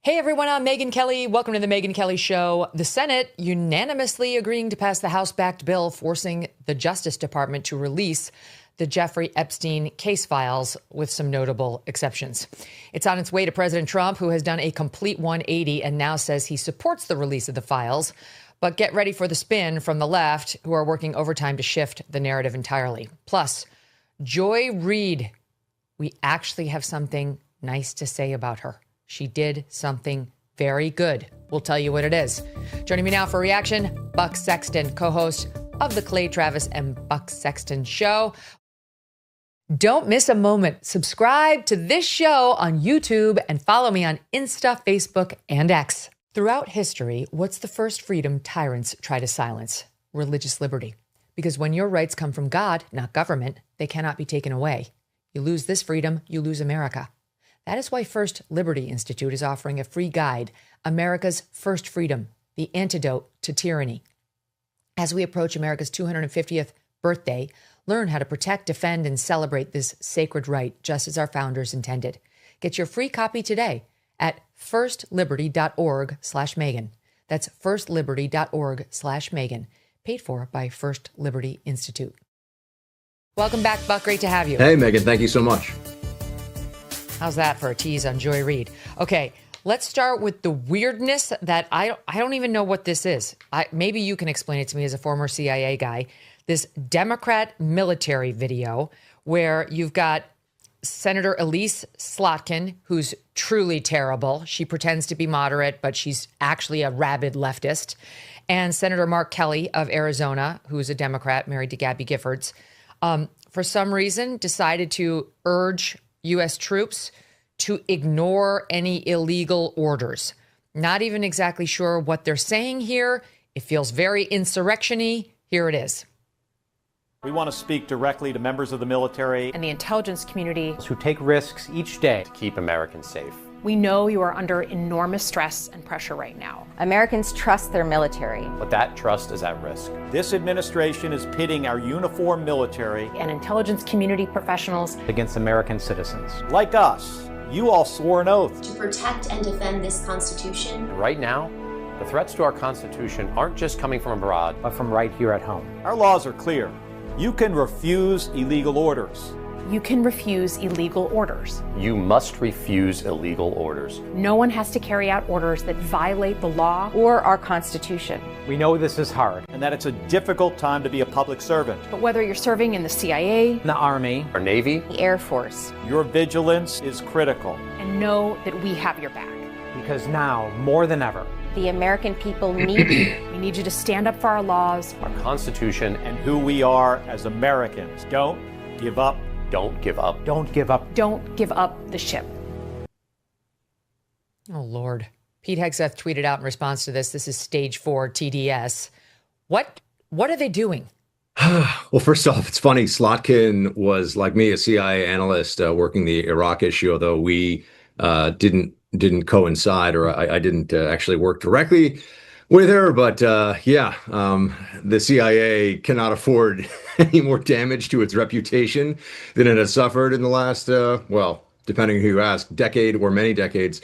Hey everyone, I'm Megyn Kelly. Welcome to the Megyn Kelly Show. The Senate unanimously agreeing to pass the House-backed bill forcing the Justice Department to release the Jeffrey Epstein case files with some notable exceptions. It's on its way to President Trump, who has done a complete 180 and now says he supports the release of the files. But get ready for the spin from the left, who are working overtime to shift the narrative entirely. Plus, Joy Reid. We actually have something nice to say about her. She did something very good. We'll tell you what it is. Joining me now for reaction, Buck Sexton, co-host of the Clay Travis and Buck Sexton Show. Don't miss a moment. Subscribe to this show on YouTube and follow me on Insta, Facebook, and X. Throughout history, what's the first freedom tyrants try to silence? Religious liberty. Because when your rights come from God, not government, they cannot be taken away. You lose this freedom, you lose America. That is why First Liberty Institute is offering a free guide, America's First Freedom, the antidote to tyranny. As we approach America's 250th birthday, learn how to protect, defend, and celebrate this sacred right, just as our founders intended. Get your free copy today at firstliberty.org/Megyn. That's firstliberty.org/Megyn. Paid for by First Liberty Institute. Welcome back, Buck. Great to have you. Hey, Megyn. Thank you so much. How's that for a tease on Joy Reid? Okay, let's start with the weirdness that I don't even know what this is. Maybe you can explain it to me as a former CIA guy. This Democrat military video where you've got Senator Elise Slotkin, who's truly terrible. She pretends to be moderate, but she's actually a rabid leftist. And Senator Mark Kelly of Arizona, who's a Democrat, married to Gabby Giffords, for some reason decided to urge U.S. troops to ignore any illegal orders. Not even exactly sure what they're saying here. It feels very insurrection-y. Here it is. We want to speak directly to members of the military and the intelligence community who take risks each day to keep Americans safe. We know you are under enormous stress and pressure right now. Americans trust their military. But that trust is at risk. This administration is pitting our uniformed military and intelligence community professionals against American citizens. like us. You all swore an oath to protect and defend this Constitution. And right now, the threats to our Constitution aren't just coming from abroad, but from right here at home. Our laws are clear. You can refuse illegal orders. You can refuse illegal orders. You must refuse illegal orders. No one has to carry out orders that violate the law or our Constitution. We know this is hard. And that it's a difficult time to be a public servant. But whether you're serving in the CIA, The Army, Our Navy, The Air Force. Your vigilance is critical. and know that we have your back. because now, more than ever, The American people need you. We need you to stand up for our laws, our Constitution, And who we are as Americans. Don't give up. don't give up. don't give up. don't give up the ship. Oh, Lord. Pete Hegseth tweeted out in response to this is stage 4 TDS. What are they doing? Well, first off, it's funny. Slotkin was, like me, a CIA analyst working the Iraq issue, although we didn't coincide, or I didn't actually work directly with her. But the CIA cannot afford any more damage to its reputation than it has suffered in the last, depending on who you ask, decade or many decades.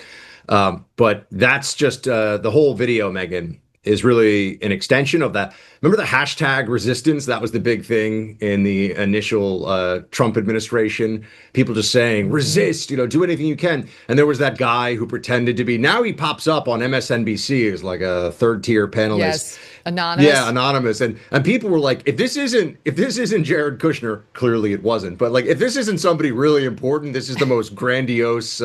But that's just the whole video, Megyn, is really an extension of that. Remember the hashtag resistance? That was the big thing in the initial Trump administration. People just saying, resist, do anything you can. And there was that guy who pretended to be, now he pops up on MSNBC as like a third tier panelist. Yes, anonymous. Yeah, anonymous. And people were like, if this isn't Jared Kushner, clearly it wasn't. But like, if this isn't somebody really important, this is the most grandiose,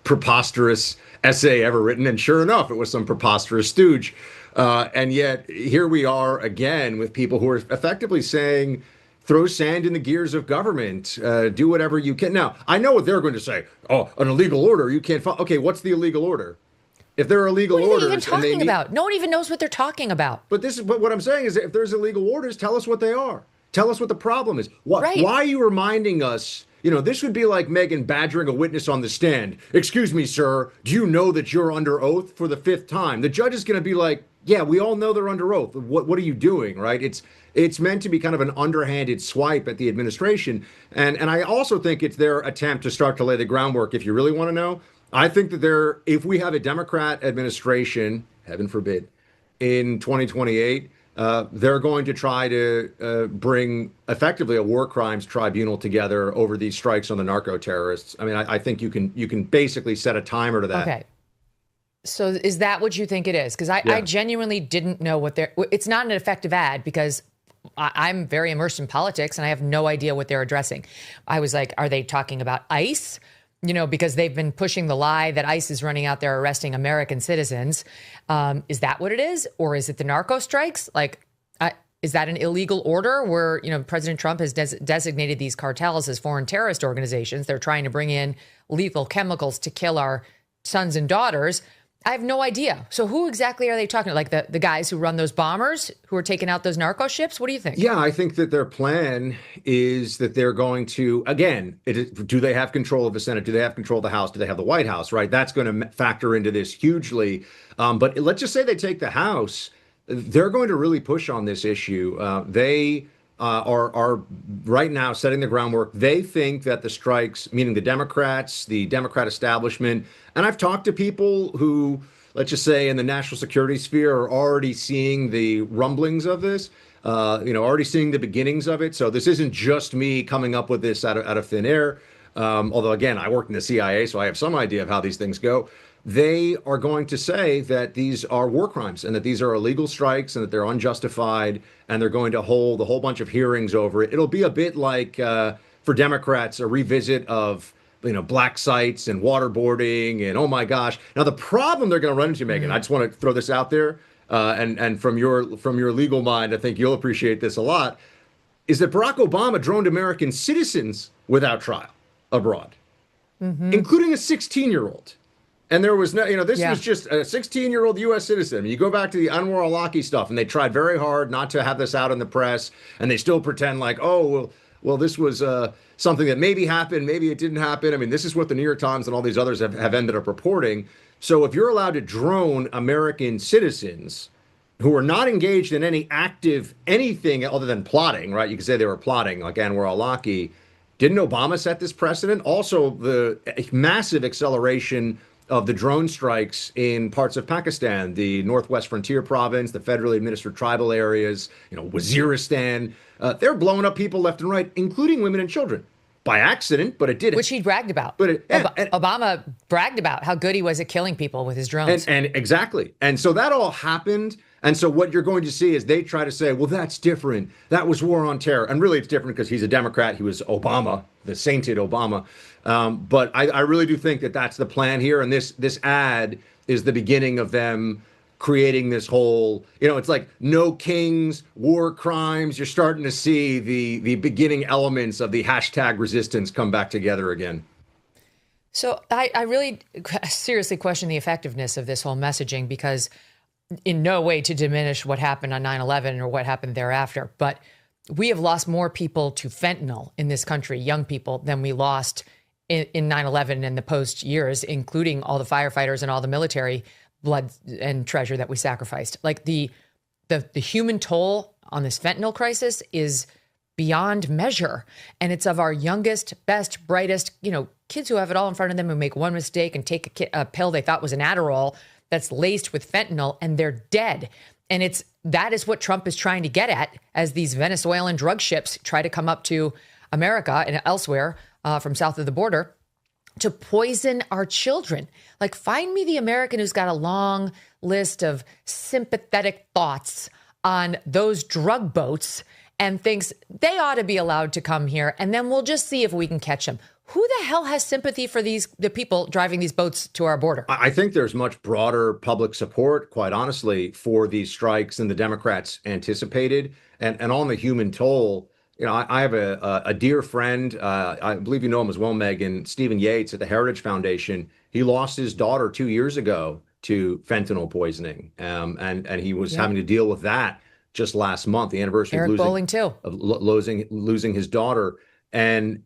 preposterous essay ever written. And sure enough, it was some preposterous stooge. And yet here we are again with people who are effectively saying, throw sand in the gears of government, do whatever you can. Now, I know what they're going to say. Oh, an illegal order, you can't follow. Okay, what's the illegal order? If there are illegal orders, What are they even talking about? No one even knows what they're talking about. But what I'm saying is, if there's illegal orders, tell us what they are. Tell us what the problem is. Right. Why are you reminding us? This would be like Megyn badgering a witness on the stand. Excuse me, sir, do you know that you're under oath for the 5th time? The judge is going to be like, yeah, we all know they're under oath. What are you doing, right? It's meant to be kind of an underhanded swipe at the administration. And I also think it's their attempt to start to lay the groundwork, if you really want to know, I think that if we have a Democrat administration, heaven forbid, in 2028, they're going to try to bring effectively a war crimes tribunal together over these strikes on the narco-terrorists. I mean, I think you can basically set a timer to that. Okay. So is that what you think it is? Because I genuinely didn't know what it's not an effective ad because I'm very immersed in politics and I have no idea what they're addressing. I was like, are they talking about ICE? You know, because they've been pushing the lie that ICE is running out there arresting American citizens. Is that what it is? Or is it the narco strikes? Like, is that an illegal order where, you know, President Trump has designated these cartels as foreign terrorist organizations? They're trying to bring in lethal chemicals to kill our sons and daughters. I have no idea. So who exactly are they talking? Like the guys who run those bombers who are taking out those narco ships? What do you think? Yeah, I think that their plan is that they're going to, again, do they have control of the Senate? Do they have control of the House? Do they have the White House, right? That's going to factor into this hugely. But let's just say they take the House. They're going to really push on this issue. They are right now setting the groundwork. They think that the strikes, meaning the Democrats, the Democrat establishment, and I've talked to people who, let's just say in the national security sphere, are already seeing the rumblings of this, already seeing the beginnings of it. So this isn't just me coming up with this out of thin air. Although, again, I worked in the CIA, so I have some idea of how these things go. They are going to say that these are war crimes and that these are illegal strikes and that they're unjustified, and they're going to hold a whole bunch of hearings over it. It'll be a bit like, for Democrats, a revisit of, black sites and waterboarding and, oh my gosh. Now, the problem they're going to run into, Megyn, I just want to throw this out there, and from your legal mind, I think you'll appreciate this a lot, is that Barack Obama droned American citizens without trial abroad, including a 16-year-old. And there was no, this was just a 16-year-old U.S. citizen. You go back to the Anwar al-Awlaki stuff, and they tried very hard not to have this out in the press, and they still pretend like, oh, well, this was something that maybe happened, maybe it didn't happen. I mean, this is what the New York Times and all these others have ended up reporting. So if you're allowed to drone American citizens who are not engaged in any active anything other than plotting, right? You could say they were plotting, like Anwar al-Awlaki. Didn't Obama set this precedent? Also, the massive acceleration of the drone strikes in parts of Pakistan, the Northwest Frontier Province, the federally administered tribal areas, Waziristan. They're blowing up people left and right, including women and children. By accident, but it didn't. Which he bragged about. But Obama bragged about how good he was at killing people with his drones. And exactly. And so that all happened. And so what you're going to see is they try to say, well, that's different. That was war on terror. And really, it's different because he's a Democrat. He was Obama, the sainted Obama. But I really do think that that's the plan here. And this ad is the beginning of them creating this whole, it's like no kings, war crimes. You're starting to see the beginning elements of the hashtag resistance come back together again. So I really seriously question the effectiveness of this whole messaging, because in no way to diminish what happened on 9/11 or what happened thereafter, but we have lost more people to fentanyl in this country, young people, than we lost in 9/11 and the post years, including all the firefighters and all the military blood and treasure that we sacrificed. Like the human toll on this fentanyl crisis is beyond measure. And it's of our youngest, best, brightest, kids who have it all in front of them, who make one mistake and take a pill they thought was an Adderall that's laced with fentanyl, and they're dead. And that is what Trump is trying to get at as these Venezuelan drug ships try to come up to America and elsewhere from south of the border to poison our children. Like, find me the American who's got a long list of sympathetic thoughts on those drug boats and thinks they ought to be allowed to come here, and then we'll just see if we can catch them. Who the hell has sympathy for the people driving these boats to our border? I think there's much broader public support, quite honestly, for these strikes than the Democrats anticipated. And on the human toll, I have a dear friend, I believe you know him as well, Megyn, Stephen Yates at the Heritage Foundation. He lost his daughter 2 years ago to fentanyl poisoning, and he was having to deal with that just last month, the anniversary of losing his daughter. And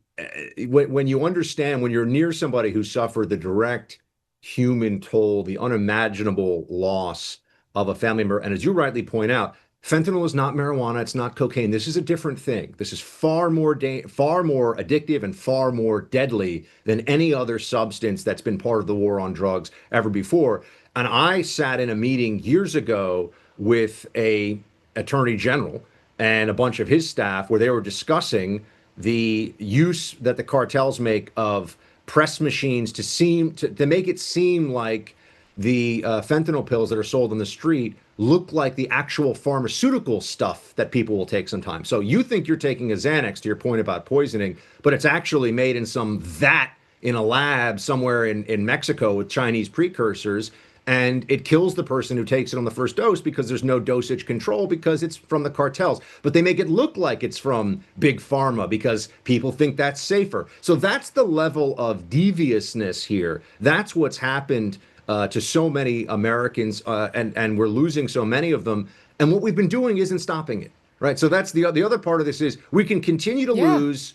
when you understand, when you're near somebody who suffered the direct human toll, the unimaginable loss of a family member, and as you rightly point out, Fentanyl is not marijuana. It's not cocaine. This is a different thing. This is far more addictive and far more deadly than any other substance that's been part of the war on drugs ever before. And I sat in a meeting years ago with a attorney general and a bunch of his staff where they were discussing the use that the cartels make of press machines to make it seem like the fentanyl pills that are sold on the street look like the actual pharmaceutical stuff that people will take sometimes. So you think you're taking a Xanax, to your point about poisoning, but it's actually made in some vat in a lab somewhere in Mexico with Chinese precursors. And it kills the person who takes it on the first dose because there's no dosage control because it's from the cartels. But they make it look like it's from Big Pharma because people think that's safer. So that's the level of deviousness here. That's what's happened to so many Americans, and we're losing so many of them. And what we've been doing isn't stopping it, right? So that's the other part of this is we can continue to lose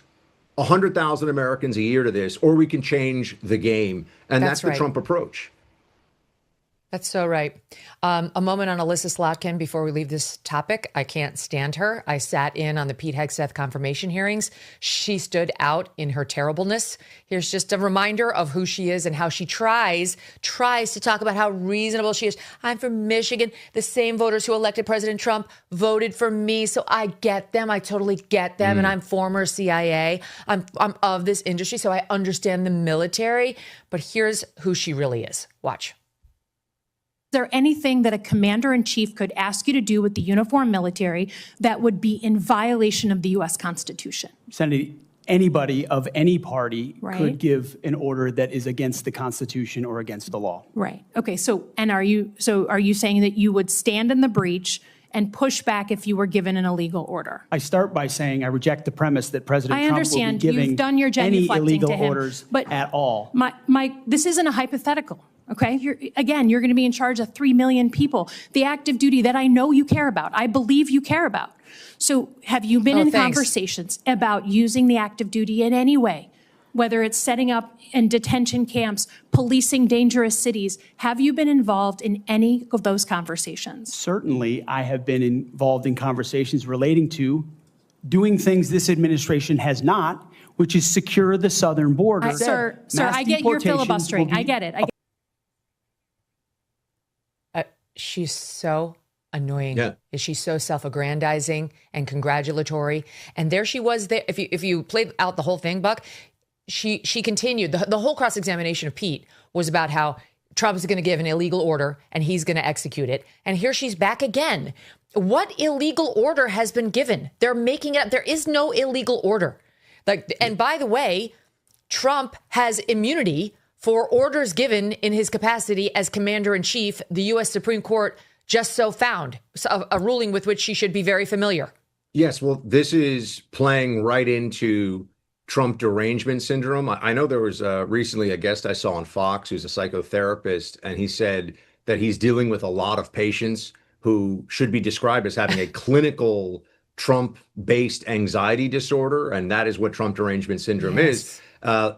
100,000 Americans a year to this, or we can change the game. And that's the Trump approach. That's so right. A moment on Alyssa Slotkin before we leave this topic. I can't stand her. I sat in on the Pete Hegseth confirmation hearings. She stood out in her terribleness. Here's just a reminder of who she is and how she tries to talk about how reasonable she is. I'm from Michigan. The same voters who elected President Trump voted for me. So I get them. I totally get them. And I'm former CIA. I'm of this industry, so I understand the military. But here's who she really is. Watch. Is there anything that a commander-in-chief could ask you to do with the uniformed military that would be in violation of the U.S. Constitution? Senator, anybody of any party could give an order that is against the Constitution or against the law. Right. Okay. So are you saying that you would stand in the breach and push back if you were given an illegal order? I start by saying I reject the premise that President Trump will be giving you've done your any genuflecting illegal to him, orders but at all. This isn't a hypothetical. Okay, you're going to be in charge of 3 million people. The active duty that I know you care about, I believe you care about. So have you been in conversations about using the active duty in any way, whether it's setting up in detention camps, policing dangerous cities? Have you been involved in any of those conversations? Certainly, I have been involved in conversations relating to doing things this administration has not, which is secure the southern border. Sir, I get your filibustering. I get it. She's so annoying. Yeah. She's so self-aggrandizing and congratulatory. And there she was there. If you played out the whole thing, Buck, she continued. The whole cross-examination of Pete was about how Trump is going to give an illegal order and he's going to execute it. And here she's back again. What illegal order has been given? They're making it up. There is no illegal order. And by the way, Trump has immunity for orders given in his capacity as commander-in-chief. The U.S. Supreme Court just so found a ruling with which she should be very familiar. Yes, well, this is playing right into Trump derangement syndrome. I know there was recently a guest I saw on Fox who's a psychotherapist, and he said that he's dealing with a lot of patients who should be described as having a clinical Trump-based anxiety disorder, and that is what Trump derangement syndrome is.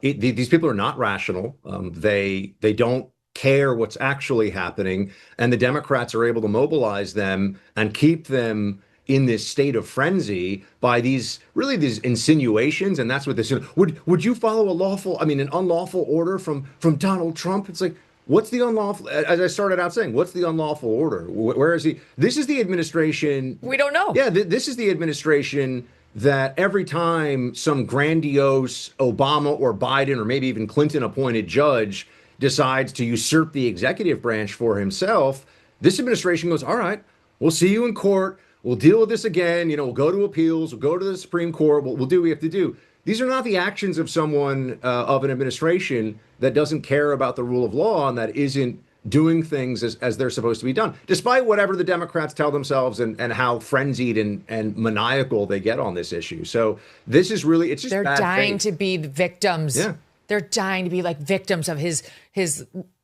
These people are not rational. They don't care what's actually happening. And the Democrats are able to mobilize them and keep them in this state of frenzy by these insinuations. And that's what this is. Would you follow an unlawful order from Donald Trump? It's like, what's the unlawful? As I started out saying, what's the unlawful order? Where is he? This is the administration. We don't know. Yeah, this is the administration that every time some grandiose Obama or Biden or maybe even Clinton appointed judge decides to usurp the executive branch for himself, this administration goes, all right, we'll see you in court. We'll deal with this again. We'll go to appeals. We'll go to the Supreme Court. We'll do what we have to do. These are not the actions of someone of an administration that doesn't care about the rule of law and that isn't doing things as they're supposed to be done, despite whatever the Democrats tell themselves and how frenzied and maniacal they get on this issue. So this is really, it's just they're bad dying faith. to be the victims. Yeah. They're dying to be like victims of his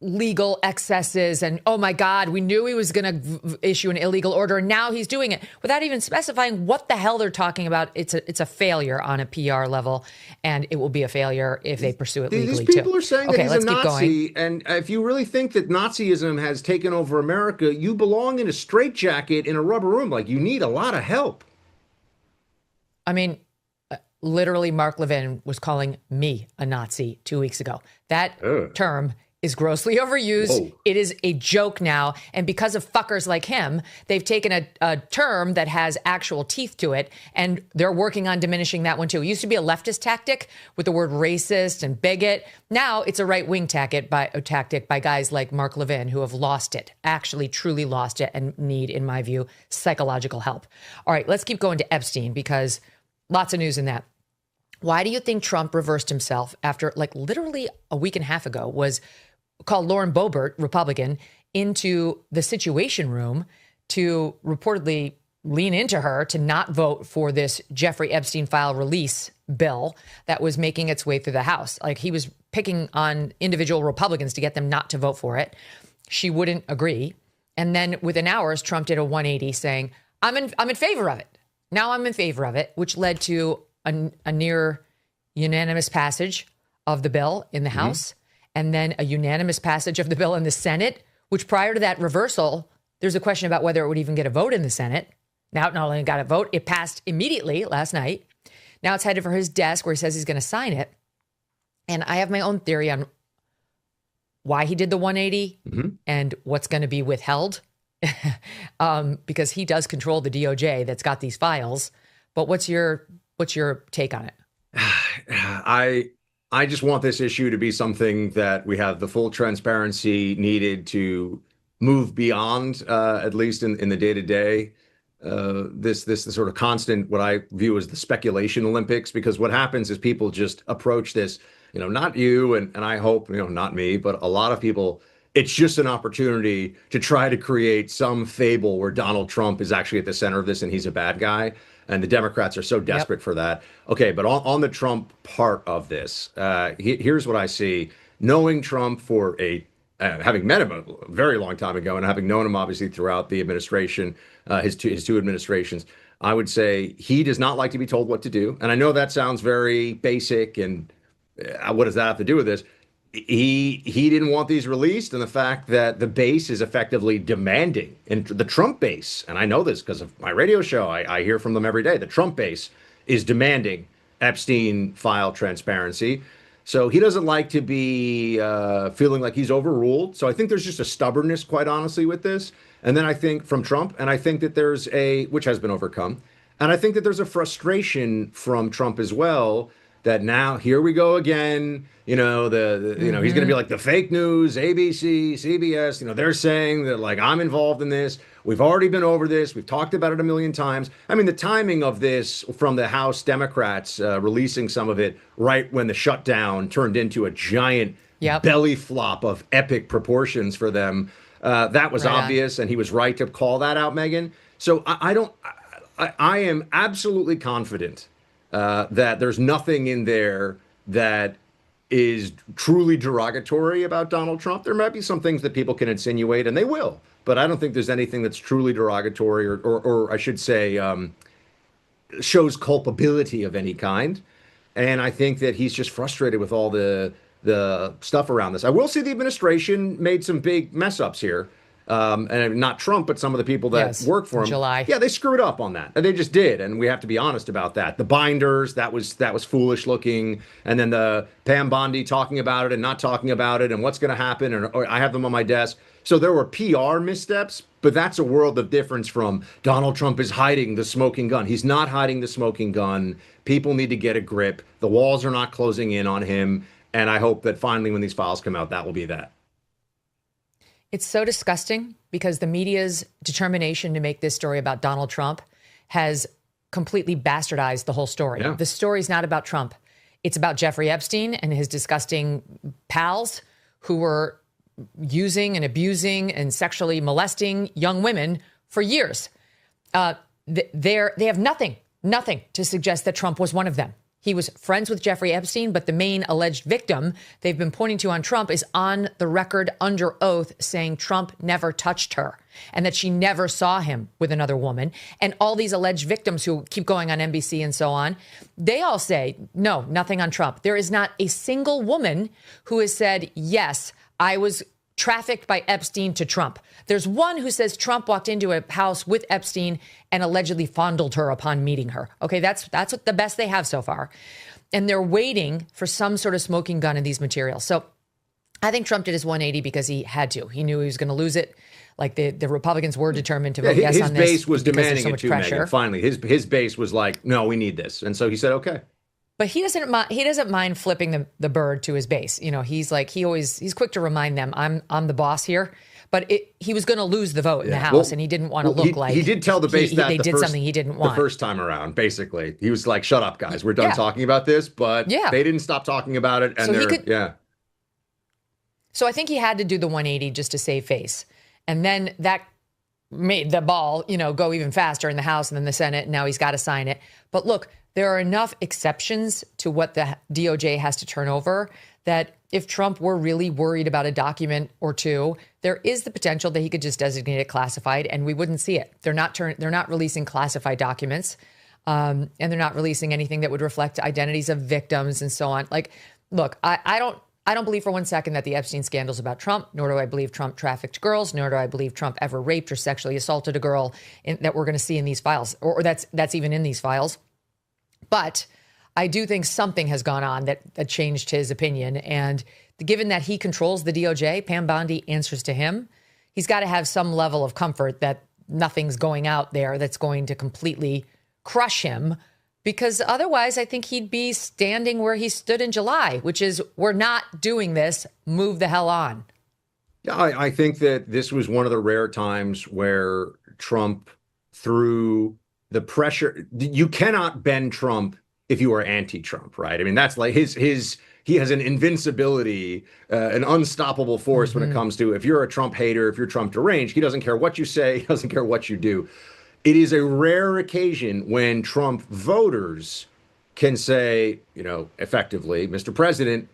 legal excesses. And, oh my God, we knew he was going to issue an illegal order. And now he's doing it without even specifying what the hell they're talking about. It's a failure on a PR level, and it will be a failure if they pursue it legally, These people are saying that he's a keep Nazi. going. And if you really think that Nazism has taken over America, you belong in a straitjacket in a rubber room. Like, you need a lot of help. I mean, literally, Mark Levin was calling me a Nazi 2 weeks ago. That term is grossly overused. Whoa. It is a joke now. And because of fuckers like him, they've taken a term that has actual teeth to it, and they're working on diminishing that one too. It used to be a leftist tactic with the word racist and bigot. Now it's a right-wing tactic by guys like Mark Levin, who have lost it, actually truly lost it, and need, in my view, psychological help. All right, let's keep going to Epstein, because lots of news in that. Why do you think Trump reversed himself after, like, literally a week and a half ago, was called Lauren Boebert, Republican, into the Situation Room to reportedly lean into her to not vote for this Jeffrey Epstein file release bill that was making its way through the House? Like, he was picking on individual Republicans to get them not to vote for it. She wouldn't agree. And then within hours, Trump did a 180 saying, I'm in favor of it. Now I'm in favor of it, which led to a near unanimous passage of the bill in the House, and then a unanimous passage of the bill in the Senate, which prior to that reversal, there's a question about whether it would even get a vote in the Senate. Now it not only got a vote, it passed immediately last night. Now it's headed for his desk where he says he's going to sign it. And I have my own theory on why he did the 180 and what's going to be withheld. Because he does control the DOJ that's got these files. But what's your take on it? I just want this issue to be something that we have the full transparency needed to move beyond, at least in the day-to-day. This sort of constant, what I view as the speculation Olympics, because what happens is people just approach this, not you, and I hope, not me, but a lot of people. It's just an opportunity to try to create some fable where Donald Trump is actually at the center of this and he's a bad guy. And the Democrats are so desperate for that. Okay, but on the Trump part of this, here's what I see. Knowing Trump for having met him a very long time ago and having known him obviously throughout the administration, his two administrations, I would say he does not like to be told what to do. And I know that sounds very basic, and what does that have to do with this? He didn't want these released, and the fact that the base is effectively demanding, and the Trump base, and I know this because of my radio show, I hear from them every day, the Trump base is demanding Epstein file transparency. So he doesn't like to be feeling like he's overruled. So I think there's just a stubbornness, quite honestly, with this. And then I think from Trump, and I think that there's which has been overcome, and I think that there's a frustration from Trump as well, that now here we go again. He's going to be like the fake news, ABC, CBS. They're saying that, like, I'm involved in this. We've already been over this. We've talked about it a million times. I mean, the timing of this from the House Democrats releasing some of it right when the shutdown turned into a giant belly flop of epic proportions for them. That was obvious, and he was right to call that out, Megyn. So I am absolutely confident that there's nothing in there that is truly derogatory about Donald Trump. There might be some things that people can insinuate, and they will, but I don't think there's anything that's truly derogatory or I should say shows culpability of any kind. And I think that he's just frustrated with all the stuff around this. I will say the administration made some big mess ups here. And not Trump, but some of the people that work for him. July. Yeah, they screwed up on that. And they just did. And we have to be honest about that. The binders, that was foolish looking. And then the Pam Bondi talking about it and not talking about it and what's going to happen. Or I have them on my desk. So there were PR missteps, but that's a world of difference from Donald Trump is hiding the smoking gun. He's not hiding the smoking gun. People need to get a grip. The walls are not closing in on him. And I hope that finally when these files come out, that will be that. It's so disgusting because the media's determination to make this story about Donald Trump has completely bastardized the whole story. Yeah. The story's not about Trump. It's about Jeffrey Epstein and his disgusting pals who were using and abusing and sexually molesting young women for years. They have nothing to suggest that Trump was one of them. He was friends with Jeffrey Epstein, but the main alleged victim they've been pointing to on Trump is on the record under oath saying Trump never touched her and that she never saw him with another woman. And all these alleged victims who keep going on NBC and so on, they all say, no, nothing on Trump. There is not a single woman who has said, yes, I was trafficked by Epstein to Trump. There's one who says Trump walked into a house with Epstein and allegedly fondled her upon meeting her. Okay, that's what the best they have so far. And they're waiting for some sort of smoking gun in these materials. So I think Trump did his 180 because he had to. He knew he was going to lose it. Like the Republicans were determined to vote yes on this. His base was demanding so it too, Megyn. Finally, his base was like, no, we need this. And so he said, okay. But he doesn't mind flipping the bird to his base. You know, he's quick to remind them, I'm the boss here. But he was going to lose the vote in the House, and he didn't want to look like he did tell the base that they did something he didn't want the first time around. Basically, he was like, "Shut up, guys, we're done talking about this." But they didn't stop talking about it, and so So I think he had to do the 180 just to save face, and then that made the ball, go even faster in the House and then the Senate. And now he's got to sign it. But look, there are enough exceptions to what the DOJ has to turn over that if Trump were really worried about a document or two, there is the potential that he could just designate it classified and we wouldn't see it. They're not releasing classified documents, and they're not releasing anything that would reflect identities of victims and so on. Like, look, I don't believe for one second that the Epstein scandal is about Trump, nor do I believe Trump trafficked girls, nor do I believe Trump ever raped or sexually assaulted a girl that we're going to see in these files, or that's even in these files. But I do think something has gone on that changed his opinion. And given that he controls the DOJ, Pam Bondi answers to him, he's got to have some level of comfort that nothing's going out there that's going to completely crush him. Because otherwise, I think he'd be standing where he stood in July, which is, we're not doing this. Move the hell on. Yeah, I think that this was one of the rare times where Trump, through the pressure, you cannot bend Trump if you are anti-Trump, right? I mean, that's like he has an invincibility, an unstoppable force when it comes to, if you're a Trump hater, if you're Trump deranged, he doesn't care what you say, he doesn't care what you do. It is a rare occasion when Trump voters can say, effectively, Mr. President,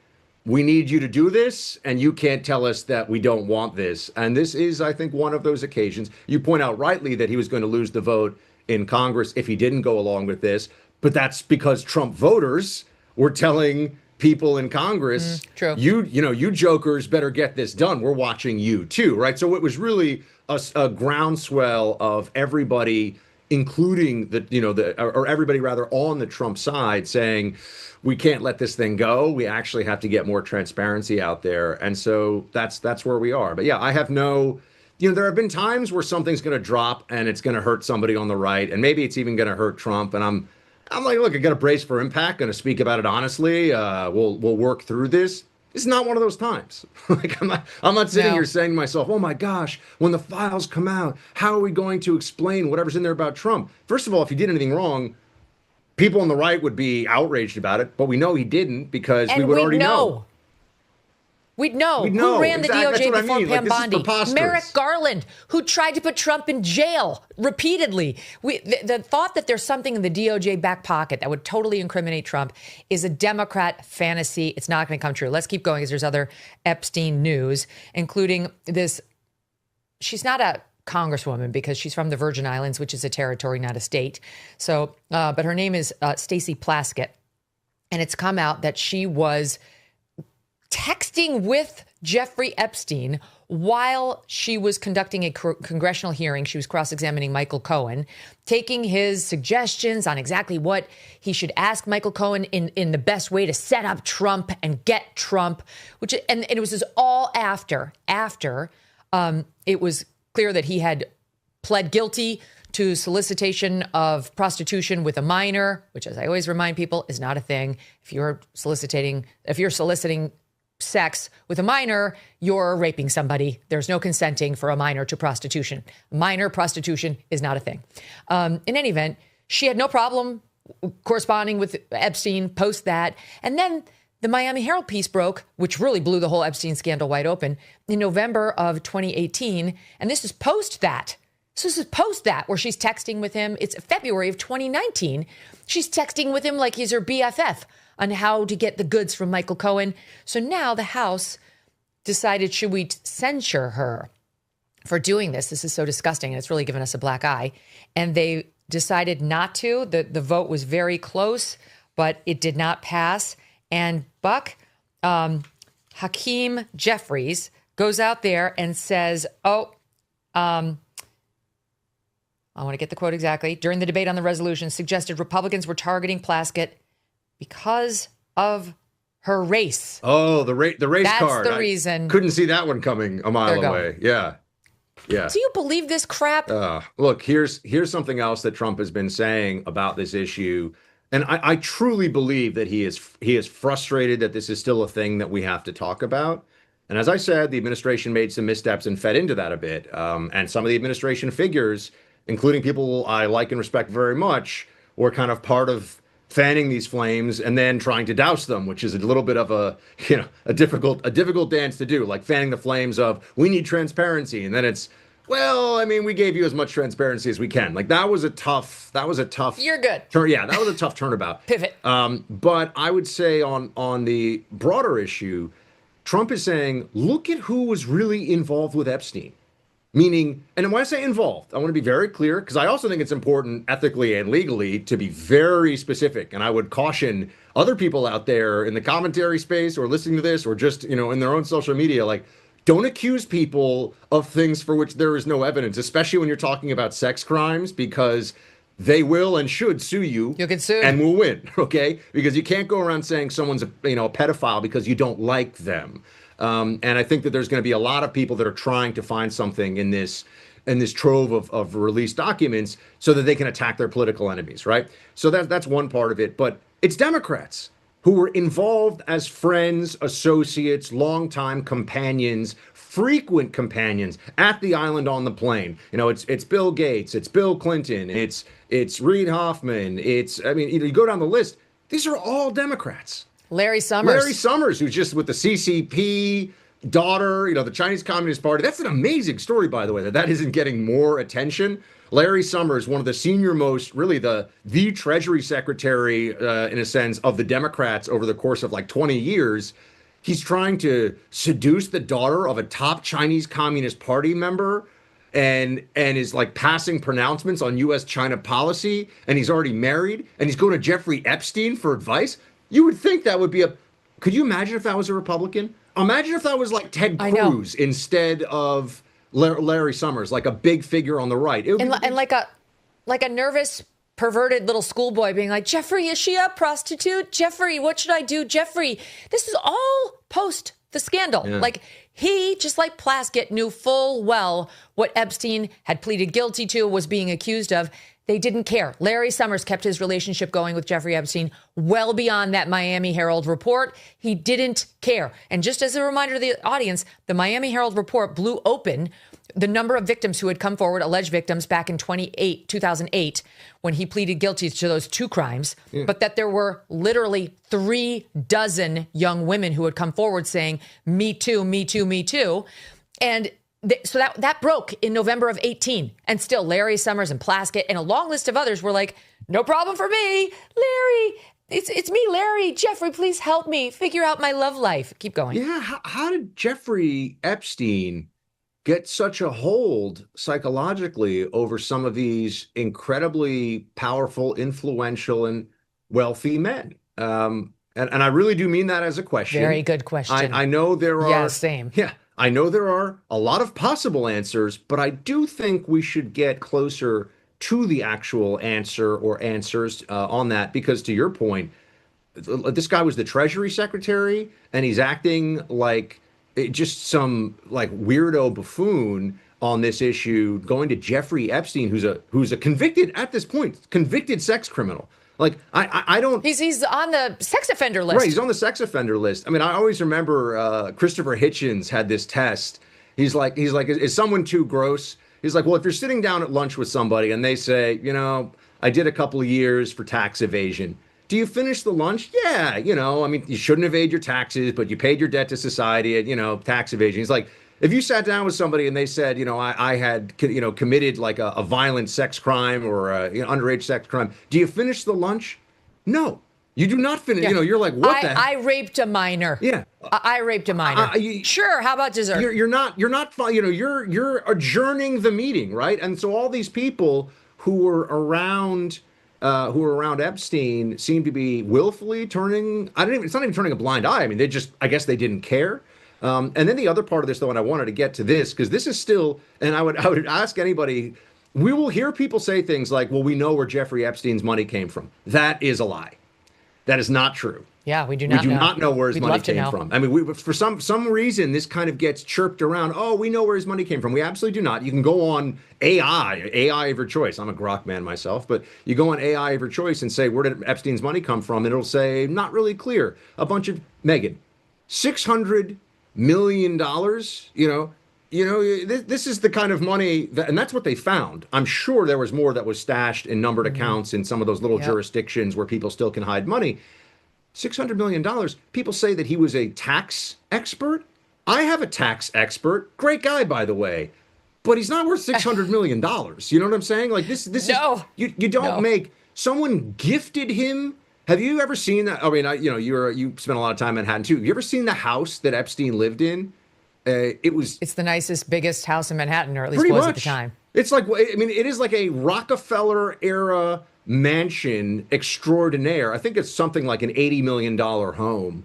we need you to do this, and you can't tell us that we don't want this. And this is, I think, one of those occasions. You point out rightly that he was going to lose the vote in Congress if he didn't go along with this, but that's because Trump voters were telling people in Congress, you jokers better get this done. We're watching you too, right? So it was really a groundswell of everybody, including everybody rather on the Trump side, saying we can't let this thing go. We actually have to get more transparency out there, and so that's where we are. But yeah, I have no. There have been times where something's going to drop and it's going to hurt somebody on the right, and maybe it's even going to hurt Trump. And I'm like, look, I got to brace for impact. Going to speak about it honestly. We'll work through this. It's not one of those times. Like I'm not sitting here saying to myself, oh my gosh, when the files come out, how are we going to explain whatever's in there about Trump? First of all, if he did anything wrong, people on the right would be outraged about it. But we know he didn't because we would already know. We'd know. Who ran the DOJ before Pam Bondi? Merrick Garland, who tried to put Trump in jail repeatedly. The thought that there's something in the DOJ back pocket that would totally incriminate Trump is a Democrat fantasy. It's not going to come true. Let's keep going, because there's other Epstein news, including this. She's not a congresswoman because she's from the Virgin Islands, which is a territory, not a state. So, but her name is Stacey Plaskett. And it's come out that she was texting with Jeffrey Epstein while she was conducting a congressional hearing. She was cross-examining Michael Cohen, taking his suggestions on exactly what he should ask Michael Cohen in the best way to set up Trump and get Trump, and it was just all after it was clear that he had pled guilty to solicitation of prostitution with a minor, which, as I always remind people, is not a thing. If you're soliciting sex with a minor, you're raping somebody. There's no consenting for a minor to prostitution. Minor prostitution is not a thing. In any event, she had no problem corresponding with Epstein post that. And then the Miami Herald piece broke, which really blew the whole Epstein scandal wide open, in November of 2018. And this is post that. So this is post that, where she's texting with him. It's February of 2019. She's texting with him like he's her BFF on how to get the goods from Michael Cohen. So now the House decided, should we censure her for doing this? This is so disgusting, and it's really given us a black eye. And they decided not to. The vote was very close, but it did not pass. And Buck, Hakeem Jeffries goes out there and says, I want to get the quote exactly. During the debate on the resolution, suggested Republicans were targeting Plaskett because of her race. Oh, the race card. That's the reason. Couldn't see that one coming a mile away. Yeah. Yeah. Do you believe this crap? Look, here's something else that Trump has been saying about this issue. And I truly believe that he is frustrated that this is still a thing that we have to talk about. And as I said, the administration made some missteps and fed into that a bit. And some of the administration figures, including people I like and respect very much, were kind of part of fanning these flames and then trying to douse them, which is a little bit of a difficult dance to do, like fanning the flames of, we need transparency. And then it's, well, I mean, we gave you as much transparency as we can. Like that was a tough. You're good. That was a tough turnabout. Pivot. But I would say on the broader issue, Trump is saying, look at who was really involved with Epstein. Meaning, and when I say involved, I want to be very clear, because I also think it's important ethically and legally to be very specific. And I would caution other people out there in the commentary space or listening to this or just, in their own social media, like, don't accuse people of things for which there is no evidence, especially when you're talking about sex crimes, because they will and should sue you. You can sue. And will win, okay? Because you can't go around saying someone's a pedophile because you don't like them. And I think that there's going to be a lot of people that are trying to find something in this trove of released documents so that they can attack their political enemies, right? So that's one part of it. But it's Democrats who were involved as friends, associates, longtime companions, frequent companions at the island on the plane. It's Bill Gates, it's Bill Clinton, it's Reid Hoffman, you go down the list. These are all Democrats. Larry Summers, who's just with the CCP, daughter, the Chinese Communist Party. That's an amazing story, by the way, that isn't getting more attention. Larry Summers, one of the senior most, really the Treasury Secretary, in a sense, of the Democrats over the course of like 20 years. He's trying to seduce the daughter of a top Chinese Communist Party member and is like passing pronouncements on U.S.-China policy. And he's already married and he's going to Jeffrey Epstein for advice. You would think that would be could you imagine if that was a Republican? Imagine if that was like Ted Cruz instead of Larry Summers, like a big figure on the right. And like a nervous, perverted little schoolboy being like, Jeffrey, is she a prostitute? Jeffrey, what should I do? Jeffrey, this is all post the scandal. Yeah. Like he, just like Plaskett, knew full well what Epstein had pleaded guilty to, was being accused of. They didn't care. Larry Summers kept his relationship going with Jeffrey Epstein well beyond that Miami Herald report. He didn't care. And just as a reminder to the audience, the Miami Herald report blew open the number of victims who had come forward, alleged victims, back in 2008, when he pleaded guilty to those two crimes, but that there were literally 36 young women who had come forward saying, me too, me too, me too. And so that broke in November of 18. And still Larry Summers and Plaskett and a long list of others were like, no problem for me. Larry, it's me, Larry. Jeffrey, please help me figure out my love life. Keep going. Yeah. How did Jeffrey Epstein get such a hold psychologically over some of these incredibly powerful, influential, and wealthy men? And I really do mean that as a question. Very good question. I know there are. Yeah, same. Yeah. I know there are a lot of possible answers, but I do think we should get closer to the actual answer or answers on that, because to your point, this guy was the Treasury Secretary and he's acting like just some like weirdo buffoon on this issue, going to Jeffrey Epstein, who's a convicted, at this point, convicted sex criminal. Like, I don't... He's on the sex offender list. Right, he's on the sex offender list. I mean, I always remember Christopher Hitchens had this test. He's like, is someone too gross? He's like, well, if you're sitting down at lunch with somebody and they say, I did a couple of years for tax evasion. Do you finish the lunch? Yeah, I mean, you shouldn't evade your taxes, but you paid your debt to society at, tax evasion. He's like, if you sat down with somebody and they said, I had, committed like a violent sex crime or a underage sex crime, do you finish the lunch? No, you do not finish. Yeah. You're like, what the heck? I raped a minor. Yeah. I raped a minor. Sure. How about dessert? You're not, you're adjourning the meeting, right? And so all these people who were around Epstein seem to be willfully turning, it's not even turning a blind eye. I mean, I guess they didn't care. And then the other part of this, though, and I wanted to get to this, because this is still, and I would ask anybody, we will hear people say things like, well, we know where Jeffrey Epstein's money came from. That is a lie. That is not true. Yeah, we do not know. We do not know where his money came from. I mean, for some reason, this kind of gets chirped around. Oh, we know where his money came from. We absolutely do not. You can go on AI of your choice. I'm a grok man myself, but you go on AI of your choice and say, where did Epstein's money come from? And it'll say, not really clear. A bunch of, Megyn, $600 million, this is the kind of money and that's what they found. I'm sure there was more that was stashed in numbered accounts in some of those little jurisdictions where people still can hide money. $600 million. People say that he was a tax expert. I have a tax expert. Great guy, by the way. But he's not worth $600 million. You know what I'm saying? Like this no. is, you don't make, someone gifted him. Have you ever seen that? I mean, you spent a lot of time in Manhattan too. Have you ever seen the house that Epstein lived in? It's the nicest, biggest house in Manhattan, or at least pretty was much at the time. It's like, I mean, it is like a Rockefeller era mansion extraordinaire. I think it's something like an $80 million home,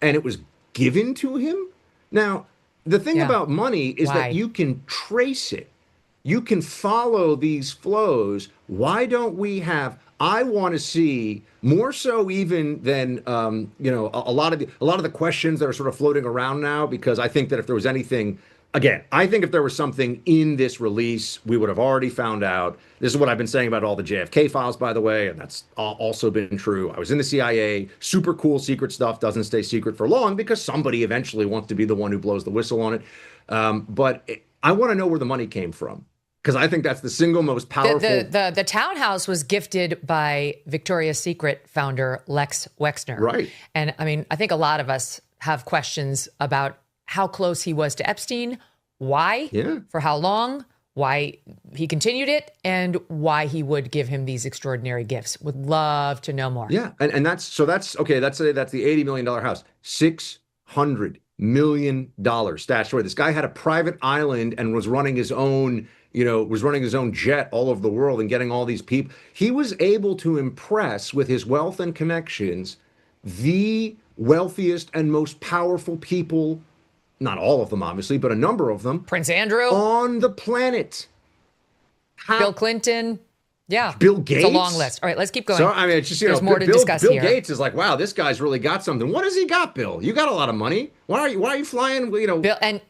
and it was given to him. Now, the thing about money is that you can trace it. You can follow these flows. Why don't we have, I want to see more so even than, a lot of the questions that are sort of floating around now, because I think that if there was anything, again, I think if there was something in this release, we would have already found out. This is what I've been saying about all the JFK files, by the way, and that's also been true. I was in the CIA. Super cool secret stuff doesn't stay secret for long because somebody eventually wants to be the one who blows the whistle on it. But I want to know where the money came from, because I think that's the single most powerful. The townhouse was gifted by Victoria's Secret founder Lex Wexner. Right. And I mean, I think a lot of us have questions about how close he was to Epstein, why, for how long, why he continued it, and why he would give him these extraordinary gifts. Would love to know more. Yeah, and that's okay. That's the $80 million house. $600 million stashed away. This guy had a private island and was running his own. Was running his own jet all over the world and getting all these people. He was able to impress with his wealth and connections the wealthiest and most powerful people. Not all of them, obviously, but a number of them. Prince Andrew. On the planet. Bill Clinton. Yeah. Bill Gates. It's a long list. All right, let's keep going. So, I mean, it's just, there's more to discuss here. Bill Gates is like, wow, this guy's really got something. What has he got, Bill? You got a lot of money. Why are you flying, Bill, and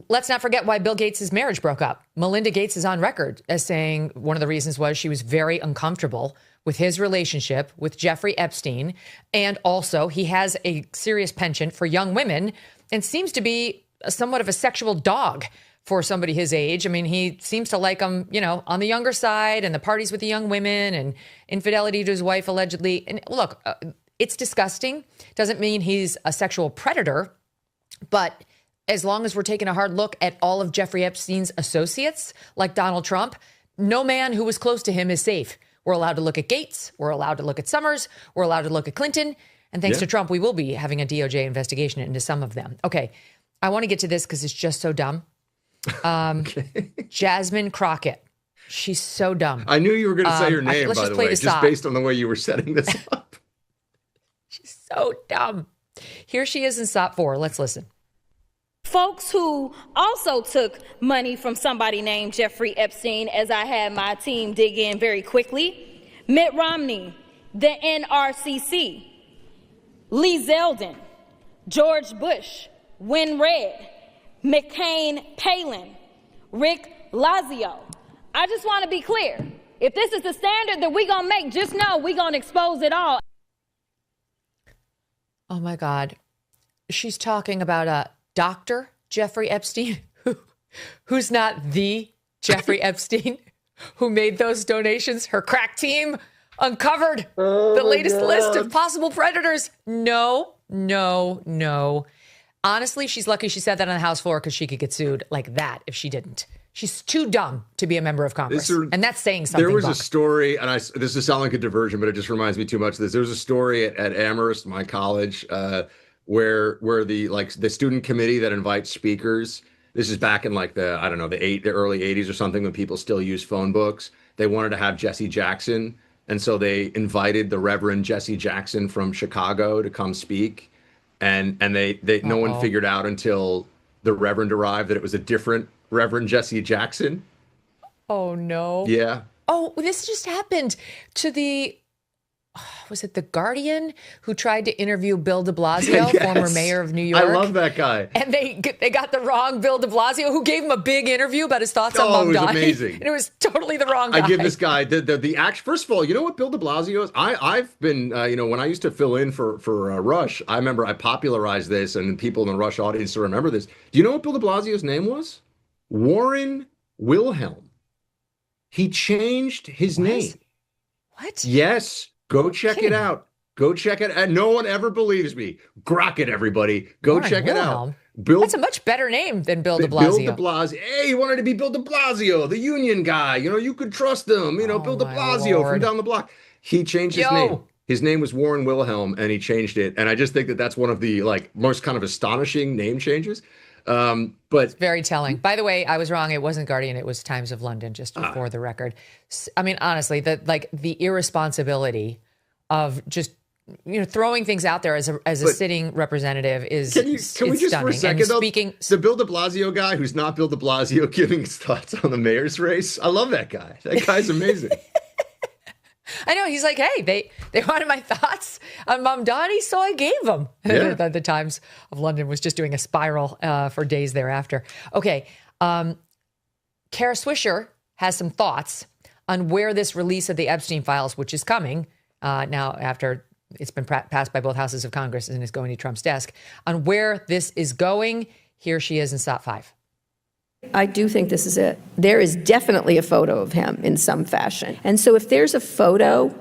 let's not forget why Bill Gates' marriage broke up. Melinda Gates is on record as saying one of the reasons was she was very uncomfortable with his relationship with Jeffrey Epstein. And also, he has a serious penchant for young women and seems to be somewhat of a sexual dog for somebody his age. I mean, he seems to like them, on the younger side, and the parties with the young women and infidelity to his wife, allegedly. And look, it's disgusting. Doesn't mean he's a sexual predator, but as long as we're taking a hard look at all of Jeffrey Epstein's associates, like Donald Trump, no man who was close to him is safe. We're allowed to look at Gates. We're allowed to look at Summers. We're allowed to look at Clinton. And thanks to Trump, we will be having a DOJ investigation into some of them. Okay, I want to get to this because it's just so dumb. Jasmine Crockett. She's so dumb. I knew you were going to say her name, by the way, just based on the way you were setting this up. She's so dumb. Here she is in SOP 4. Let's listen. Folks who also took money from somebody named Jeffrey Epstein, as I had my team dig in very quickly. Mitt Romney, the NRCC, Lee Zeldin, George Bush, Win Red, McCain Palin, Rick Lazio. I just want to be clear. If this is the standard that we're going to make, just know we're going to expose it all. Oh, my God. She's talking about Dr. Jeffrey Epstein, who's not the Jeffrey Epstein, who made those donations. Her crack team uncovered the latest list of possible predators. No. Honestly, she's lucky she said that on the House floor because she could get sued like that if she didn't. She's too dumb to be a member of Congress. And that's saying something. There was Buck. a story, and this is sound like a diversion, but it just reminds me too much of this. There was a story at Amherst, my college, where the student committee that invites speakers, this is back in like the early 80s or something, when people still use phone books. They wanted to have Jesse Jackson, and so they invited the Reverend Jesse Jackson from Chicago to come speak. And no one figured out until the Reverend arrived that it was a different Reverend Jesse Jackson. Oh no. Yeah. Oh, this just happened to was it The Guardian, who tried to interview Bill de Blasio, Yes. former mayor of New York? I love that guy. And they got the wrong Bill de Blasio, who gave him a big interview about his thoughts on it was Mamdani. amazing. And it was totally the wrong guy. I give this guy the act. First of all, you know what Bill de Blasio is? I've been when I used to fill in for Rush, I remember I popularized this, and people in the Rush audience to remember this. Do you know what Bill de Blasio's name was? Warren Wilhelm. He changed his name. What? Yes. Go check it out. Go check it out. No one ever believes me. Grok it, everybody. Go Warren check Wilhelm. it out. That's a much better name than Bill de Blasio. Bill de Blasio. Hey, he wanted to be Bill de Blasio, the union guy. You could trust him. Bill de Blasio from down the block. He changed his name. His name was Warren Wilhelm, and he changed it. And I just think that that's one of the most kind of astonishing name changes. But it's very telling. By the way, I was wrong. It wasn't Guardian. It was Times of London, just for the record. I mean, honestly, the irresponsibility of just throwing things out there as a sitting representative is can we just stunning. for a second, though, speaking the Bill de Blasio guy who's not Bill de Blasio giving his thoughts on the mayor's race. I love that guy. That guy's amazing. I know. He's like, hey, they wanted my thoughts on Mamdani, so I gave them. Yeah. The Times of London was just doing a spiral for days thereafter. Okay. Kara Swisher has some thoughts on where this release of the Epstein Files, which is coming now after it's been passed by both houses of Congress and is going to Trump's desk, on where this is going. Here she is in Stop 5. I do think this is it. There is definitely a photo of him in some fashion. And so if there's a photo,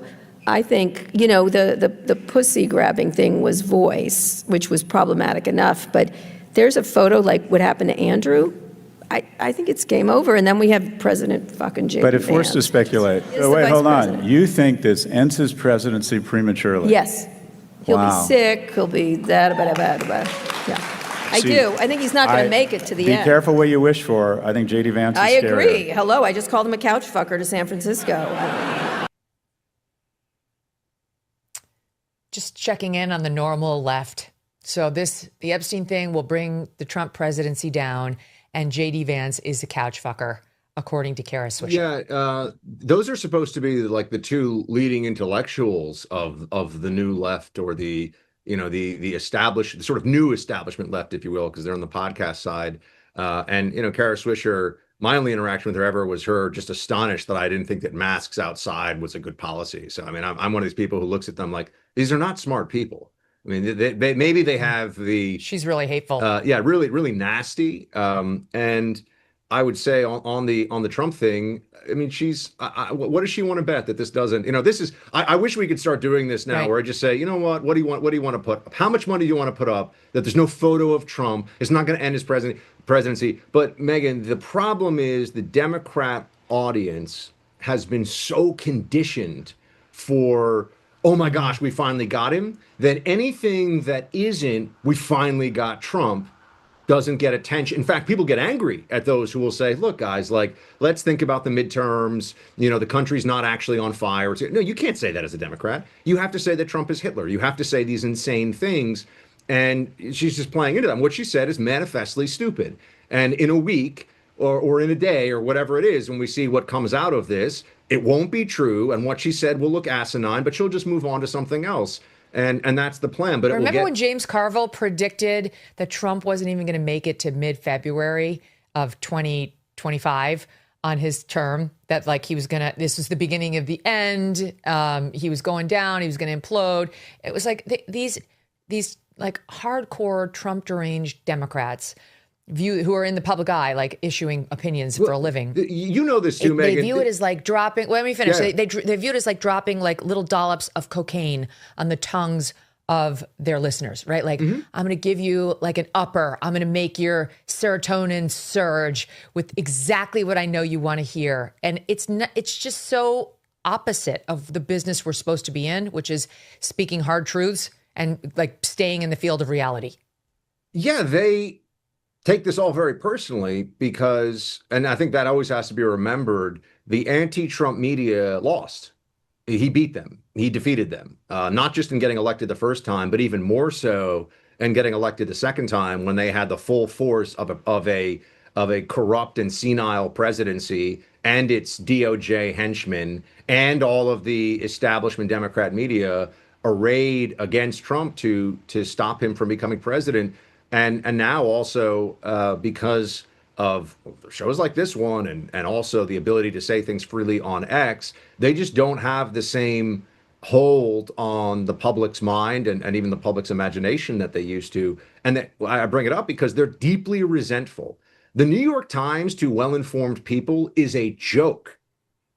I think, the pussy grabbing thing was voice, which was problematic enough. But there's a photo like what happened to Andrew. I think it's game over. And then we have President fucking JD But if Vance. forced to speculate, wait, hold on. You think this ends his presidency prematurely? Yes. He'll be sick. He'll be that. Yeah. I do. I think he's not going to make it to the end. Be careful what you wish for. I think JD Vance is I agree. scarier. Hello, I just called him a couch fucker to San Francisco. Just checking in on the normal left. So the Epstein thing will bring the Trump presidency down, and JD Vance is a couch fucker, according to Kara Swisher. Yeah, those are supposed to be like the two leading intellectuals of the new left, or the established, sort of new establishment left, if you will, because they're on the podcast side. And Kara Swisher, my only interaction with her ever was her just astonished that I didn't think that masks outside was a good policy. So, I mean, I'm one of these people who looks at them like, these are not smart people. I mean, they maybe they have the... She's really hateful. Yeah, really, really nasty. And I would say on the Trump thing, I mean, what does she want to bet that this doesn't, this is, I wish we could start doing this now, right, where I just say, you know what do you want to put up? How much money do you want to put up that there's no photo of Trump? It's not going to end his presidency. But Megyn, the problem is the Democrat audience has been so conditioned for, oh my gosh, we finally got him, that anything that isn't, we finally got Trump, doesn't get attention. In fact, people get angry at those who will say, look, guys, let's think about the midterms. The country's not actually on fire. No, you can't say that as a Democrat. You have to say that Trump is Hitler. You have to say these insane things. And she's just playing into them. What she said is manifestly stupid. And in a week or in a day or whatever it is, when we see what comes out of this, it won't be true. And what she said will look asinine, but she'll just move on to something else. And that's the plan. But remember when James Carville predicted that Trump wasn't even going to make it to mid-February of 2025 on his term, that this was the beginning of the end. He was going down. He was going to implode. It was like these hardcore Trump deranged Democrats who are in the public eye, issuing opinions for a living. You know this too, Megyn. They view it as dropping. Let me finish. Yeah. They view it as dropping little dollops of cocaine on the tongues of their listeners, right? Like, I'm going to give you like an upper. I'm going to make your serotonin surge with exactly what I know you want to hear. And it's just so opposite of the business we're supposed to be in, which is speaking hard truths and like staying in the field of reality. Yeah, they take this all very personally because, and I think that always has to be remembered, the anti-Trump media lost. He beat them. He defeated them, not just in getting elected the first time, but even more so in getting elected the second time when they had the full force of a corrupt and senile presidency and its DOJ henchmen and all of the establishment Democrat media arrayed against Trump to stop him from becoming president. And now also because of shows like this one and also the ability to say things freely on X, they just don't have the same hold on the public's mind and even the public's imagination that they used to. And I bring it up because they're deeply resentful. The New York Times, to well-informed people, is a joke.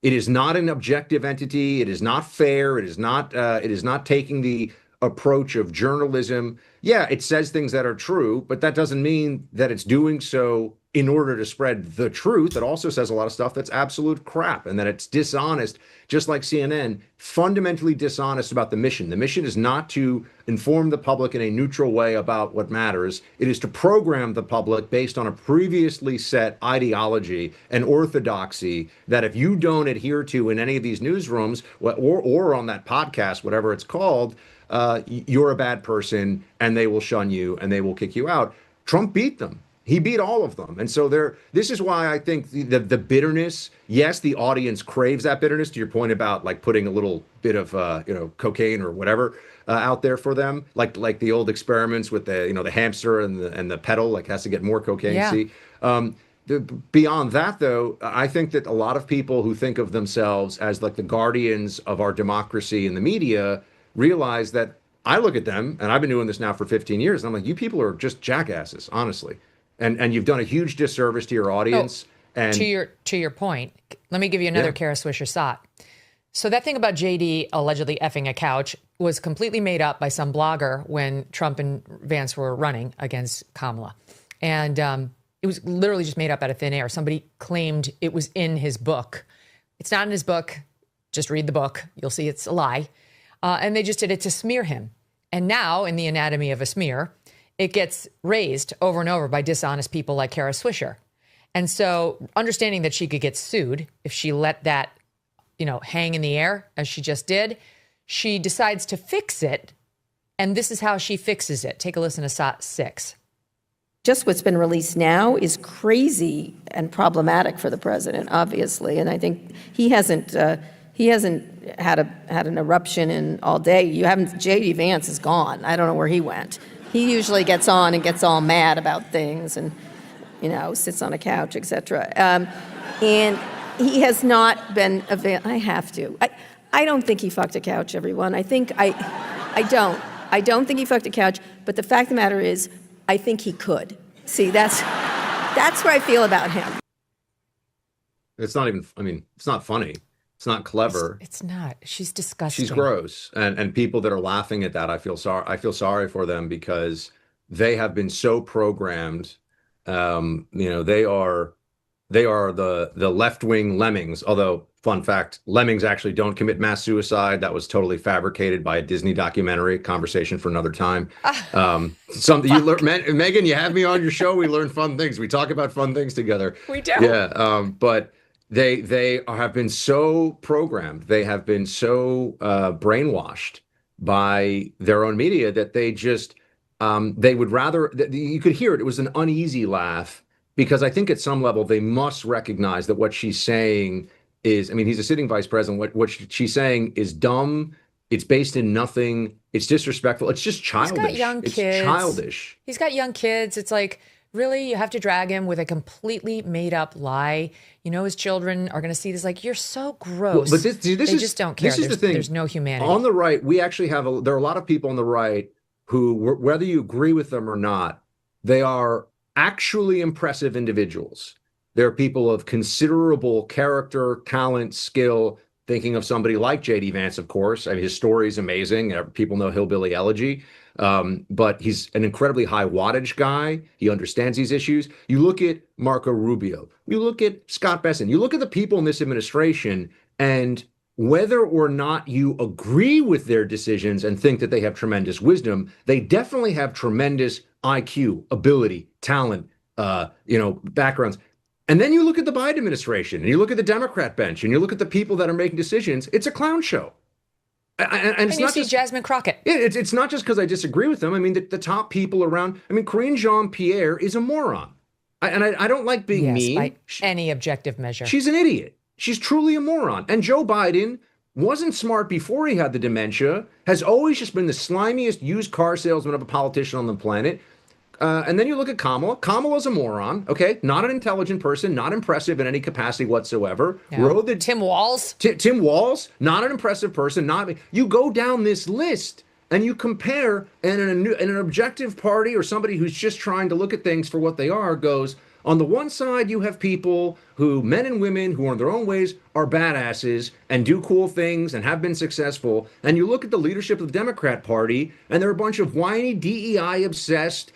It is not an objective entity. It is not fair. It is not taking the approach of journalism. Yeah, it says things that are true, but that doesn't mean that it's doing so in order to spread the truth. It also says a lot of stuff that's absolute crap and that it's dishonest, just like CNN, fundamentally dishonest about the mission. The mission is not to inform the public in a neutral way about what matters. It is to program the public based on a previously set ideology and orthodoxy that if you don't adhere to in any of these newsrooms or on that podcast, whatever it's called, you're a bad person and they will shun you and they will kick you out. Trump beat them. He beat all of them. And so this is why I think the bitterness, yes, the audience craves that bitterness, to your point about like putting a little bit of, cocaine or whatever out there for them, like the old experiments with the hamster and the pedal, like has to get more cocaine. Yeah. See, beyond that, though, I think that a lot of people who think of themselves as like the guardians of our democracy in the media realize that I look at them, and I've been doing this now for 15 years, and I'm like, you people are just jackasses, honestly. And you've done a huge disservice to your audience. And to your point, let me give you another Kara Swisher thought. So that thing about JD allegedly effing a couch was completely made up by some blogger when Trump and Vance were running against Kamala. And it was literally just made up out of thin air. Somebody claimed it was in his book. It's not in his book. Just read the book. You'll see it's a lie. And they just did it to smear him. And now, in the anatomy of a smear, it gets raised over and over by dishonest people like Kara Swisher. And so understanding that she could get sued if she let that, hang in the air as she just did, she decides to fix it. And this is how she fixes it. Take a listen to SOT 6. Just what's been released now is crazy and problematic for the president, obviously. And I think he hasn't had an eruption in all day. JD Vance is gone. I don't know where he went. He usually gets on and gets all mad about things and, sits on a couch, etc. And he has not been I have to. I don't think he fucked a couch, everyone. I don't. I don't think he fucked a couch. But the fact of the matter is, I think he could. See, that's where I feel about him. It's not even, it's not funny. It's not clever. It's not. She's disgusting. She's gross. And people that are laughing at that, I feel sorry for them because they have been so programmed. They are the left-wing lemmings, although fun fact, lemmings actually don't commit mass suicide. That was totally fabricated by a Disney documentary. Conversation for another time. Something you learn, Megyn, you have me on your show. We learn fun things. We talk about fun things together. We do. Yeah. But they have been so programmed, they have been so brainwashed by their own media that they just they would rather, you could hear it was an uneasy laugh because I think at some level they must recognize that what she's saying is, he's a sitting vice president, what she's saying is dumb, it's based in nothing, it's disrespectful, it's just childish. He's got young kids. It's childish. He's got young kids. It's like, really, you have to drag him with a completely made up lie. His children are going to see this like, you're so gross. Well, but they just don't care. This is the thing. There's no humanity. On the right, we actually there are a lot of people on the right who, whether you agree with them or not, they are actually impressive individuals. They're people of considerable character, talent, skill. thinking of somebody like JD Vance, of course. I mean, his story is amazing. People know Hillbilly Elegy. But he's an incredibly high wattage guy. He understands these issues. You look at Marco Rubio, you look at Scott Bessent, you look at the people in this administration, and whether or not you agree with their decisions and think that they have tremendous wisdom, they definitely have tremendous IQ, ability, talent, backgrounds. And then you look at the Biden administration, and you look at the Democrat bench, and you look at the people that are making decisions. It's a clown show. And it's you not see just Jasmine Crockett. Yeah, it's not just because I disagree with them. I mean, the top people around. I mean, Karine Jean-Pierre is a moron. I don't like being mean. By any objective measure. She's an idiot. She's truly a moron. And Joe Biden wasn't smart before he had the dementia, has always just been the slimiest used car salesman of a politician on the planet. And then you look at Kamala. Kamala's a moron, okay? Not an intelligent person, not impressive in any capacity whatsoever. Yeah. Tim Walz. Tim Walz, not an impressive person. You go down this list and you compare, and an objective party or somebody who's just trying to look at things for what they are goes, on the one side, you have people who, men and women who in their own ways are badasses and do cool things and have been successful. And you look at the leadership of the Democrat Party, and they're a bunch of whiny, DEI-obsessed,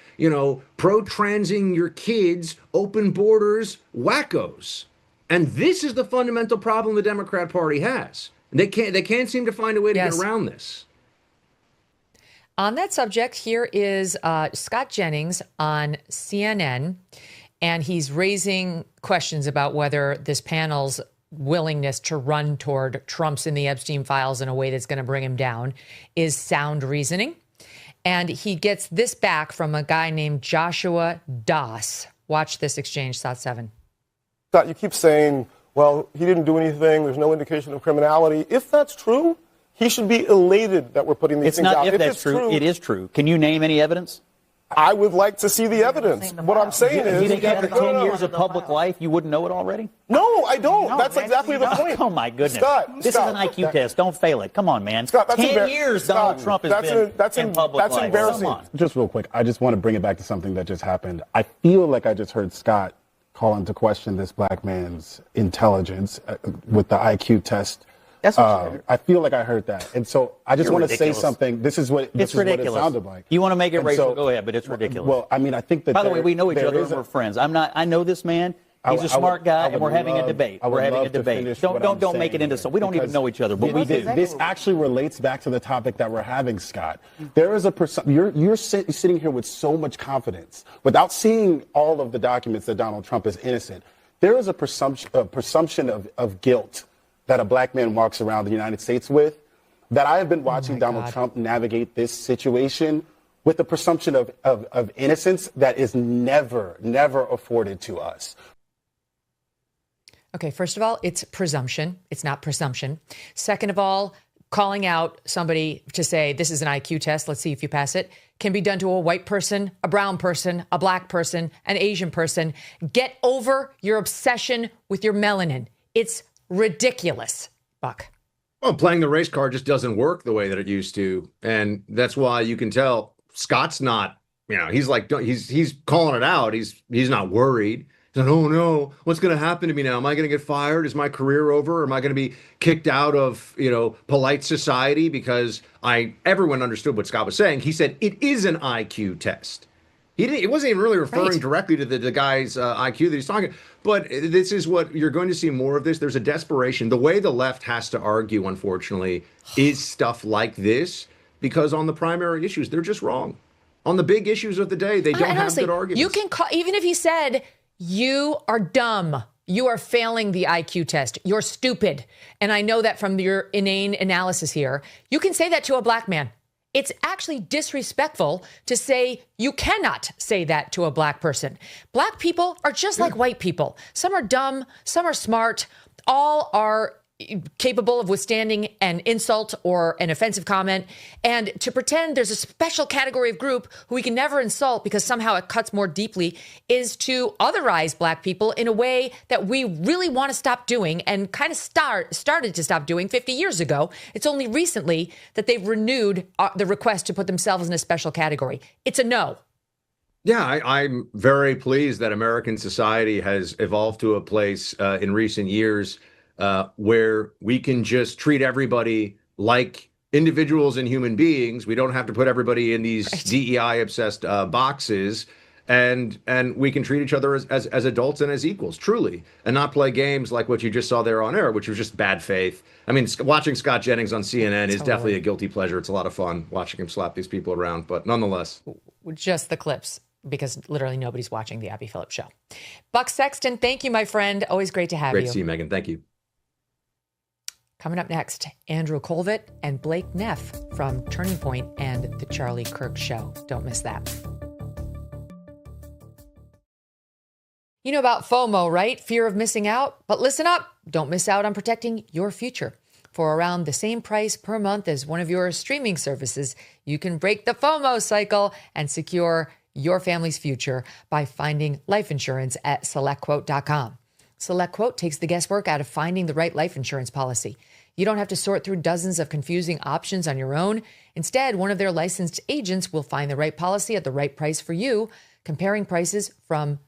pro-transing your kids, open borders, wackos. And this is the fundamental problem the Democrat Party has. They can't seem to find a way to get around this. On that subject, here is Scott Jennings on CNN. And he's raising questions about whether this panel's willingness to run toward Trump's in the Epstein Files in a way that's going to bring him down is sound reasoning. And he gets this back from a guy named Joshua Doss. Watch this exchange, Sot 7. Scott, you keep saying, well, he didn't do anything. There's no indication of criminality. If that's true, he should be elated that we're putting these things out. If that's true, it is true. Can you name any evidence? I would like to see the evidence. What I'm saying is... You think after 10 years of public life, you wouldn't know it already? No, I don't. That's exactly the point. Oh, my goodness. Scott, this is an IQ test. Don't fail it. Come on, man. Scott, 10 years Donald Trump has been in public life. That's embarrassing. Just real quick, I just want to bring it back to something that just happened. I feel like I just heard Scott call into question this black man's intelligence with the IQ test. That's what I feel like I heard that. And so I just want to say something. This is what it sounded like. You want to make it racial, go ahead, but it's ridiculous. Well, I mean, I think that... By the way, we know each other and we're friends. I know this man. He's a smart guy, and we're having a debate. We're having a debate. Don't make it into so. We don't even know each other, but we do. This actually relates back to the topic that we're having, Scott. There is you're sitting here with so much confidence without seeing all of the documents that Donald Trump is innocent. There is a presumption of guilt that a black man walks around the United States with, that I have been watching Donald Trump navigate this situation with the presumption of innocence that is never afforded to us. Okay, first of all, it's presumption. It's not presumption. Second of all, calling out somebody to say this is an IQ test, let's see if you pass it, can be done to a white person, a brown person, a black person, an Asian person. Get over your obsession with your melanin. It's ridiculous, Buck. Well, playing the race card just doesn't work the way that it used to. And that's why you can tell Scott's not, he's like, he's calling it out. He's not worried. He's like, oh no, what's going to happen to me now? Am I going to get fired? Is my career over? Am I going to be kicked out of, polite society? Because everyone understood what Scott was saying. He said it is an IQ test. He wasn't even really referring directly to the guy's IQ that he's talking. But this is what you're going to see more of this. There's a desperation. The way the left has to argue, unfortunately, is stuff like this, because on the primary issues, they're just wrong. On the big issues of the day, they don't have good arguments. You can call, even if he said, you are dumb, you are failing the IQ test, you're stupid. And I know that from your inane analysis here. You can say that to a black man. It's actually disrespectful to say you cannot say that to a black person. Black people are just like white people. Some are dumb, some are smart, all are capable of withstanding an insult or an offensive comment. And to pretend there's a special category of group who we can never insult because somehow it cuts more deeply is to otherize black people in a way that we really want to stop doing and kind of started to stop doing 50 years ago. It's only recently that they've renewed the request to put themselves in a special category. It's a no. Yeah, I'm very pleased that American society has evolved to a place in recent years where we can just treat everybody like individuals and human beings. We don't have to put everybody in these DEI-obsessed boxes, and we can treat each other as adults and as equals, truly, and not play games like what you just saw there on air, which was just bad faith. I mean, watching Scott Jennings on CNN is definitely a guilty pleasure. It's a lot of fun watching him slap these people around, but nonetheless. Just the clips, because literally nobody's watching the Abby Phillips show. Buck Sexton, thank you, my friend. Always great to have you. Great to see you, Megyn. Thank you. Coming up next, Andrew Kolvet and Blake Neff from Turning Point and The Charlie Kirk Show. Don't miss that. You know about FOMO, right? Fear of missing out. But listen up. Don't miss out on protecting your future. For around the same price per month as one of your streaming services, you can break the FOMO cycle and secure your family's future by finding life insurance at SelectQuote.com. SelectQuote takes the guesswork out of finding the right life insurance policy. You don't have to sort through dozens of confusing options on your own. Instead, one of their licensed agents will find the right policy at the right price for you, comparing prices from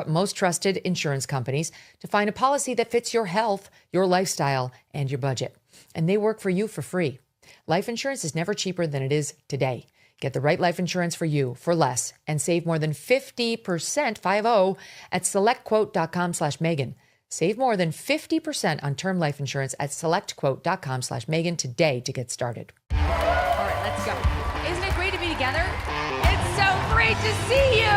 most trusted insurance companies to find a policy that fits your health, your lifestyle, and your budget. And they work for you for free. Life insurance is never cheaper than it is today. Get the right life insurance for you for less and save more than 50%, 50, at SelectQuote.com/Megyn. Save more than 50% on term life insurance at SelectQuote.com/Megyn today to get started. All right, let's go. Isn't it great to be together? It's so great to see you.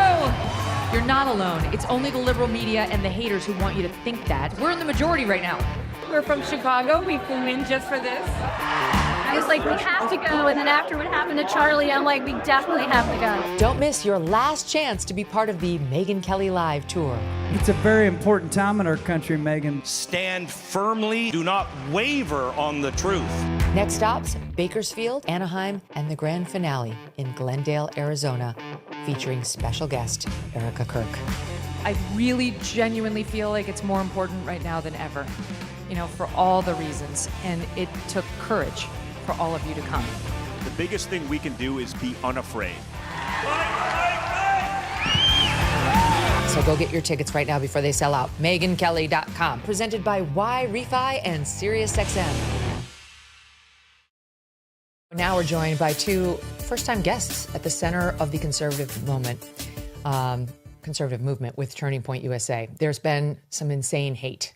You're not alone. It's only the liberal media and the haters who want you to think that. We're in the majority right now. We're from Chicago. We flew in just for this. I was like, we have to go. And then after what happened to Charlie, I'm like, we definitely have to go. Don't miss your last chance to be part of the Megyn Kelly Live Tour. It's a very important time in our country, Megyn. Stand firmly. Do not waver on the truth. Next stops, Bakersfield, Anaheim, and the grand finale in Glendale, Arizona, featuring special guest Erica Kirk. I really genuinely feel like it's more important right now than ever, for all the reasons. And it took courage for all of you to come. The biggest thing we can do is be unafraid. So go get your tickets right now before they sell out. MegynKelly.com. Presented by Y Refi and SiriusXM. Now we're joined by two first-time guests at the center of the conservative movement with Turning Point USA. There's been some insane hate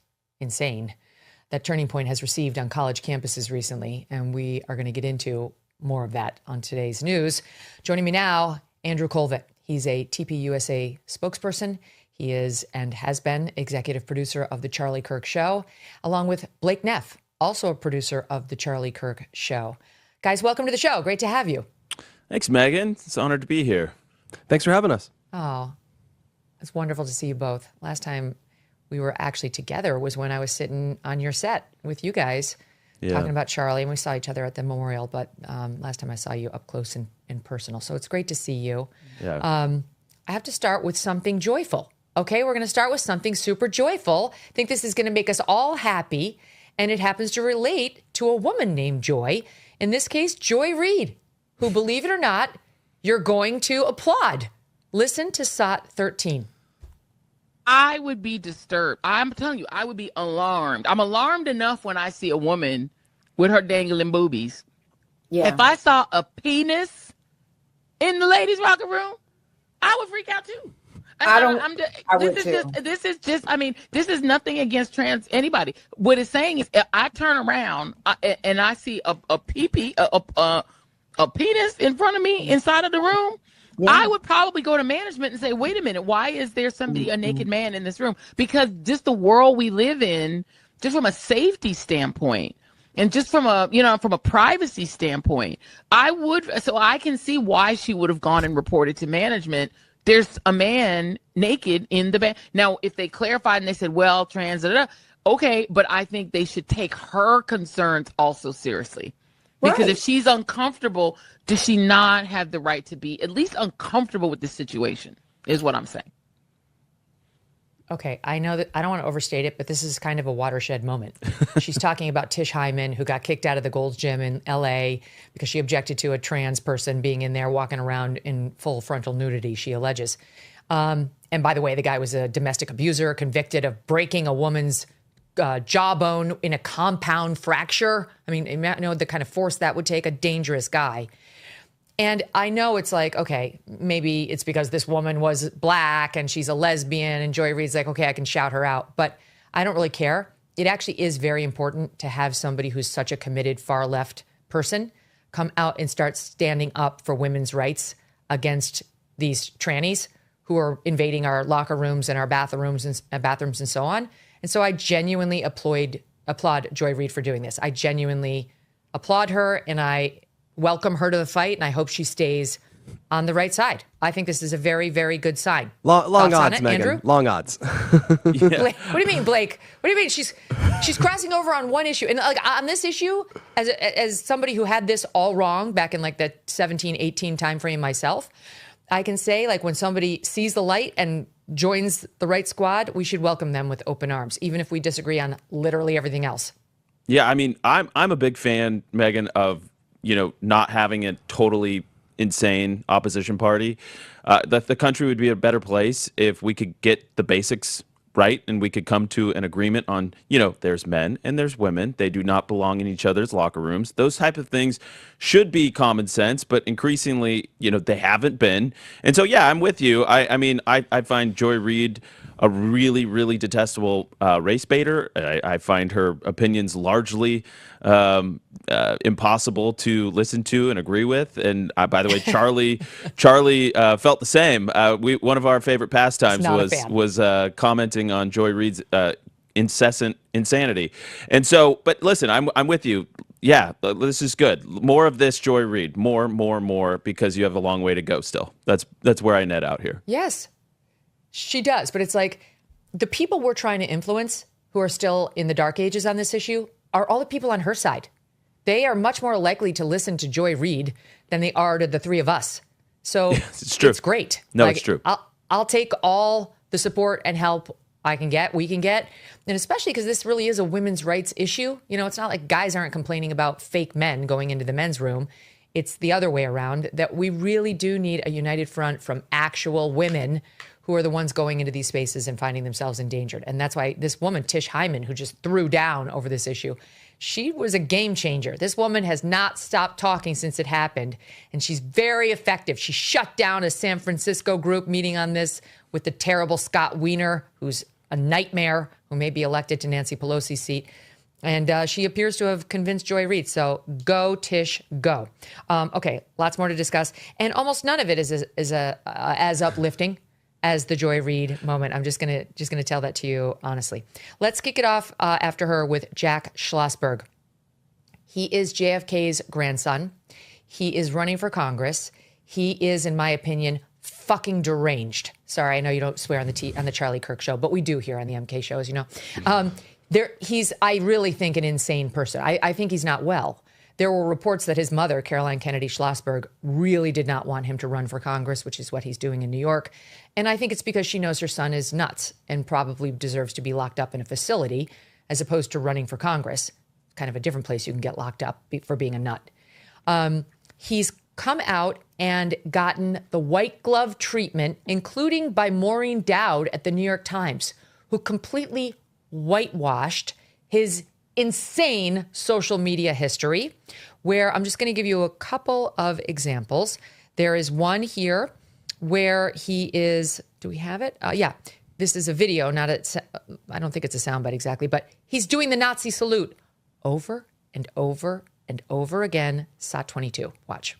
that Turning Point has received on college campuses recently, and we are going to get into more of that on today's news. Joining me now, Andrew Kolvet. He's a TPUSA spokesperson. He is and has been executive producer of The Charlie Kirk Show, along with Blake Neff, also a producer of The Charlie Kirk Show. Guys, welcome to the show. Great to have you. Thanks, Megyn. It's an honor to be here. Thanks for having us. Oh, it's wonderful to see you both. Last time we were actually together was when I was sitting on your set with you guys talking about Charlie, and we saw each other at the memorial, but last time I saw you up close and personal. So it's great to see you. Yeah. I have to start with something joyful. Okay, we're going to start with something super joyful. I think this is going to make us all happy, and it happens to relate to a woman named Joy. In this case, Joy Reid, who, believe it or not, you're going to applaud. Listen to SOT 13. I would be disturbed. I'm telling you, I would be alarmed. I'm alarmed enough when I see a woman with her dangling boobies. Yeah. If I saw a penis in the ladies' locker room, I would freak out too. This is nothing against trans anybody. What it's saying is, if I turn around and I see a penis in front of me inside of the room, I would probably go to management and say, wait a minute, why is there a naked man in this room? Because just the world we live in, just from a safety standpoint, and just from a privacy standpoint, so I can see why she would have gone and reported to management. There's a man naked in the band. Now, if they clarified and they said, well, trans, okay, but I think they should take her concerns also seriously. Because if she's uncomfortable, does she not have the right to be at least uncomfortable with this situation, is what I'm saying. Okay, I know that I don't want to overstate it, but this is kind of a watershed moment. She's talking about Tish Hyman, who got kicked out of the Gold's Gym in L.A. because she objected to a trans person being in there walking around in full frontal nudity, she alleges. And by the way, the guy was a domestic abuser, convicted of breaking a woman's jawbone in a compound fracture. I mean, you know the kind of force that would take, a dangerous guy. And I know it's like, okay, maybe it's because this woman was black and she's a lesbian and Joy Reid's like, okay, I can shout her out. But I don't really care. It actually is very important to have somebody who's such a committed far left person come out and start standing up for women's rights against these trannies who are invading our locker rooms and our bathrooms and so on. And so I genuinely applaud Joy Reid for doing this. I genuinely applaud her, and I welcome her to the fight, and I hope she stays on the right side. I think this is a very, very good sign. Long odds, Megyn. Andrew? Long odds. Blake, what do you mean, Blake? What do you mean? She's crossing over on one issue. And like on this issue, as somebody who had this all wrong back in like the 17, 18 timeframe myself, I can say, like, when somebody sees the light and joins the right squad, we should welcome them with open arms, even if we disagree on literally everything else. Yeah, I mean, I'm a big fan, Megyn, of, you know, not having a totally insane opposition party. The country would be a better place if we could get the basics right and we could come to an agreement on, you know, there's men and there's women. They do not belong in each other's locker rooms. Those type of things should be common sense, but increasingly, you know, they haven't been. And so, yeah, I'm with you. I mean, I find Joy Reid a really, really detestable race baiter. I find her opinions largely impossible to listen to and agree with. And by the way, Charlie felt the same. One of our favorite pastimes was commenting on Joy Reid's incessant insanity. And so, but listen, I'm with you. Yeah, this is good. More of this, Joy Reid. More, because you have a long way to go still. That's where I net out here. Yes, she does. But it's like the people we're trying to influence who are still in the dark ages on this issue are all the people on her side. They are much more likely to listen to Joy Reid than they are to the three of us. So it's true. It's great. No, it's true. I'll take all the support and help we can get. And especially because this really is a women's rights issue. You know, it's not like guys aren't complaining about fake men going into the men's room. It's the other way around, that we really do need a united front from actual women who are the ones going into these spaces and finding themselves endangered. And that's why this woman, Tish Hyman, who just threw down over this issue, she was a game changer. This woman has not stopped talking since it happened, and she's very effective. She shut down a San Francisco group meeting on this with the terrible Scott Wiener, who's a nightmare, who may be elected to Nancy Pelosi's seat. And she appears to have convinced Joy Reid. So go, Tish, go. Okay, lots more to discuss. And almost none of it is as uplifting as the Joy Reid moment. I'm just gonna tell that to you honestly. Let's kick it off after her with Jack Schlossberg. He is JFK's grandson. He is running for Congress. He is, in my opinion, fucking deranged. Sorry, I know you don't swear on the Charlie Kirk Show, but we do here on the MK Show, as you know. He's, I really think, an insane person. I think he's not well. There were reports that his mother, Caroline Kennedy Schlossberg, really did not want him to run for Congress, which is what he's doing in New York. And I think it's because she knows her son is nuts and probably deserves to be locked up in a facility as opposed to running for Congress. Kind of a different place you can get locked up for being a nut. He's come out and gotten the white glove treatment, including by Maureen Dowd at the New York Times, who completely whitewashed his insane social media history, where I'm just going to give you a couple of examples. There is one here where he is, do we have it? Yeah, this is a video, I don't think it's a soundbite exactly, but he's doing the Nazi salute over and over and over again. SOT 22. Watch.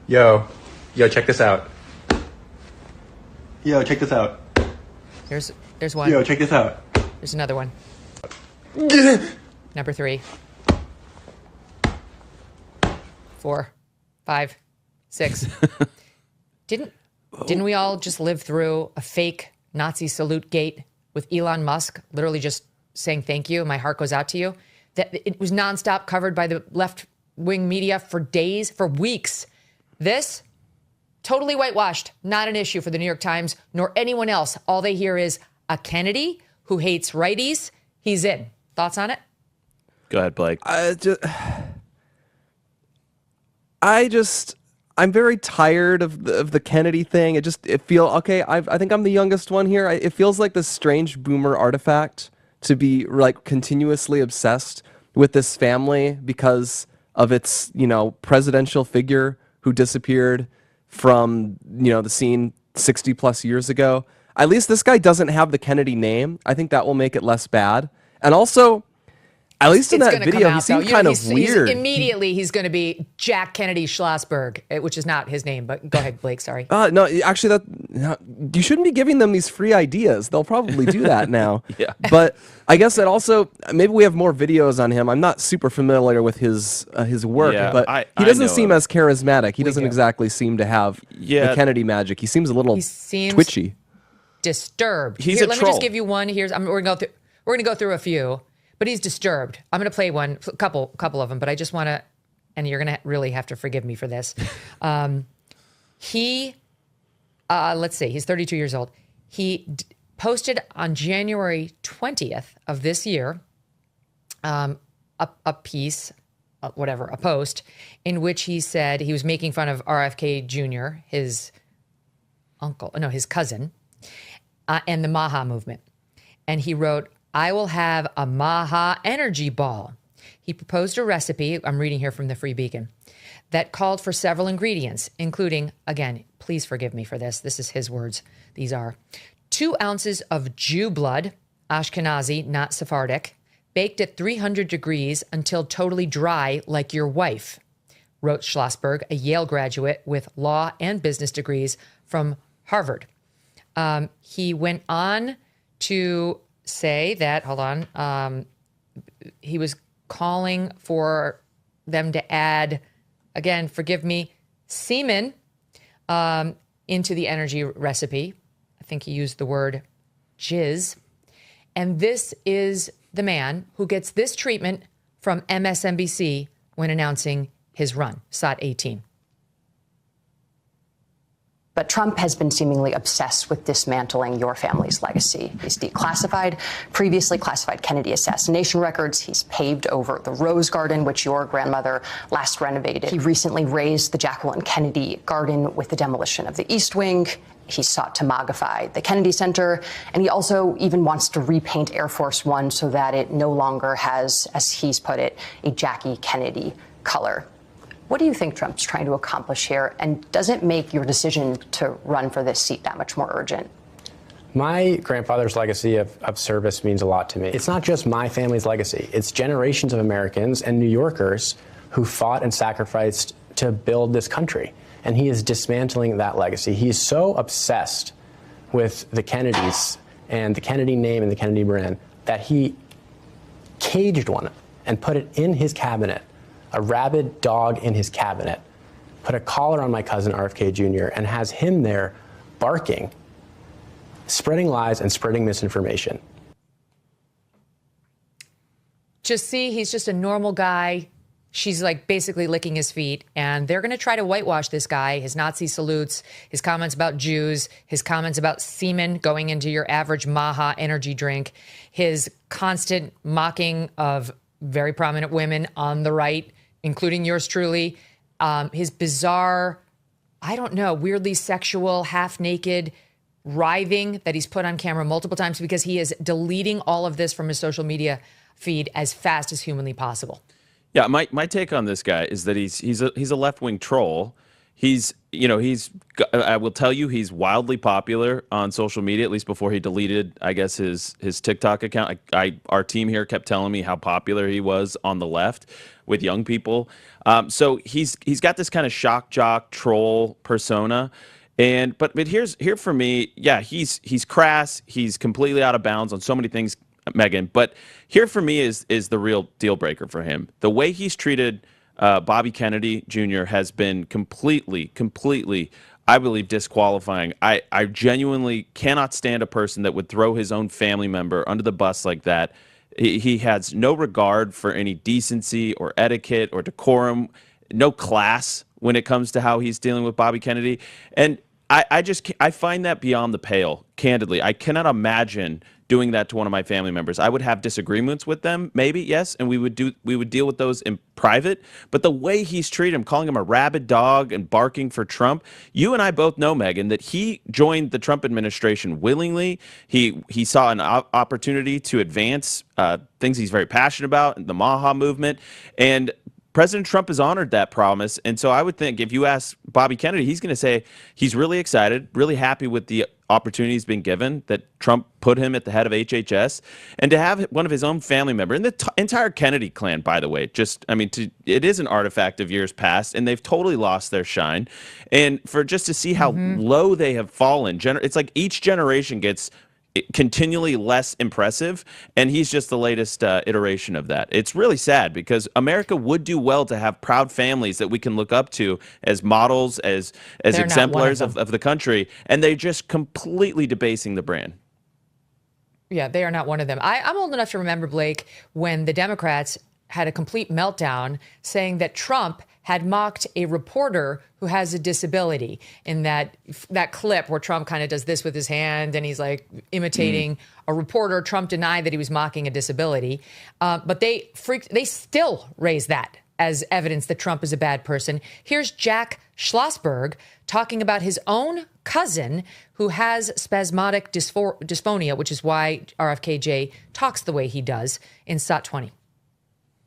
Yo, check this out. Yo, check this out. There's one. Yo, check this out. There's another one. Number 3, 4, 5, 6. Didn't we all just live through a fake Nazi salute gate with Elon Musk literally just saying thank you? My heart goes out to you. That it was nonstop covered by the left-wing media for days, for weeks. This, totally whitewashed, not an issue for the New York Times nor anyone else. All they hear is a Kennedy who hates righties. He's in. Thoughts on it? Go ahead, Blake. I'm very tired of the Kennedy thing. I think I'm the youngest one here. It feels like this strange boomer artifact to be like continuously obsessed with this family because of its, presidential figure who disappeared from, the scene 60 plus years ago. At least this guy doesn't have the Kennedy name. I think that will make it less bad. And also, at least in that video, he seemed kind of weird. Immediately, he's going to be Jack Kennedy Schlossberg, which is not his name, but go ahead, Blake, sorry. No, actually, you shouldn't be giving them these free ideas. They'll probably do that now. Yeah. But I guess that also, maybe we have more videos on him. I'm not super familiar with his work, but he doesn't seem as charismatic. He doesn't exactly seem to have the Kennedy magic. He seems a little twitchy. Disturbed. He's Here, a let troll. me just give you one. We're going to go through a few. But he's disturbed. I'm going to play a couple of them, but I just want to, and you're going to really have to forgive me for this. Let's see, he's 32 years old. He posted on January 20th of this year a piece, a post, in which he said he was making fun of RFK Jr., his cousin, and the Maha movement. And he wrote, "I will have a Maha energy ball." He proposed a recipe, I'm reading here from the Free Beacon, that called for several ingredients, including, again, please forgive me for this is his words. These are 2 ounces of Jew blood, Ashkenazi, not Sephardic, baked at 300 degrees until totally dry like your wife, wrote Schlossberg, a Yale graduate with law and business degrees from Harvard. He went on to say that, he was calling for them to add, again, forgive me, semen into the energy recipe. I think he used the word jizz. And this is the man who gets this treatment from MSNBC when announcing his run, SOT 18. But Trump has been seemingly obsessed with dismantling your family's legacy. He's declassified previously classified Kennedy assassination records. He's paved over the Rose Garden, which your grandmother last renovated. He recently razed the Jacqueline Kennedy Garden with the demolition of the East Wing. He sought to mogify the Kennedy Center, and he also even wants to repaint Air Force One so that it no longer has, as he's put it, a Jackie Kennedy color. What do you think Trump's trying to accomplish here, and does it make your decision to run for this seat that much more urgent? My grandfather's legacy of service means a lot to me. It's not just my family's legacy. It's generations of Americans and New Yorkers who fought and sacrificed to build this country. And he is dismantling that legacy. He is so obsessed with the Kennedys and the Kennedy name and the Kennedy brand that he caged one and put it in his cabinet, a rabid dog in his cabinet, put a collar on my cousin RFK Jr. and has him there barking, spreading lies and spreading misinformation. Just see, he's just a normal guy. She's like basically licking his feet, and they're going to try to whitewash this guy, his Nazi salutes, his comments about Jews, his comments about semen going into your average Maha energy drink, his constant mocking of very prominent women on the right, including yours truly, his bizarre, weirdly sexual, half-naked writhing that he's put on camera multiple times because he is deleting all of this from his social media feed as fast as humanly possible. Yeah, my take on this guy is that he's a left-wing troll. I will tell you, he's wildly popular on social media, at least before he deleted, I guess, his TikTok account. Our team here kept telling me how popular he was on the left with young people. So he's got this kind of shock jock troll persona. But here for me, yeah, he's crass. He's completely out of bounds on so many things, Megyn. But here for me is the real deal breaker for him. The way he's treated Bobby Kennedy Jr. has been completely, I believe, disqualifying. I genuinely cannot stand a person that would throw his own family member under the bus like that. He has no regard for any decency or etiquette or decorum, no class when it comes to how he's dealing with Bobby Kennedy. And I find that beyond the pale, candidly. I cannot imagine doing that to one of my family members. I would have disagreements with them, maybe, yes, and we would deal with those in private. But the way he's treated him, calling him a rabid dog and barking for Trump, you and I both know, Megyn, that he joined the Trump administration willingly. He saw an opportunity to advance things he's very passionate about, the Maha movement, and President Trump has honored that promise. And so I would think if you ask Bobby Kennedy, he's going to say he's really excited, really happy with the opportunity he's been given, that Trump put him at the head of HHS, and to have one of his own family member, and the entire Kennedy clan, by the way, it is an artifact of years past, and they've totally lost their shine. And for just to see how low they have fallen, it's like each generation gets continually less impressive, and he's just the latest iteration of that. It's really sad because America would do well to have proud families that we can look up to as models, as exemplars of the country, and they're just completely debasing the brand. Yeah, they are not one of them. I'm old enough to remember, Blake, when the Democrats had a complete meltdown saying that Trump had mocked a reporter who has a disability in that clip where Trump kind of does this with his hand and he's like imitating a reporter. Trump denied that he was mocking a disability, but they still raise that as evidence that Trump is a bad person. Here's Jack Schlossberg talking about his own cousin who has spasmodic dysphonia, which is why RFKJ talks the way he does in SOT 20.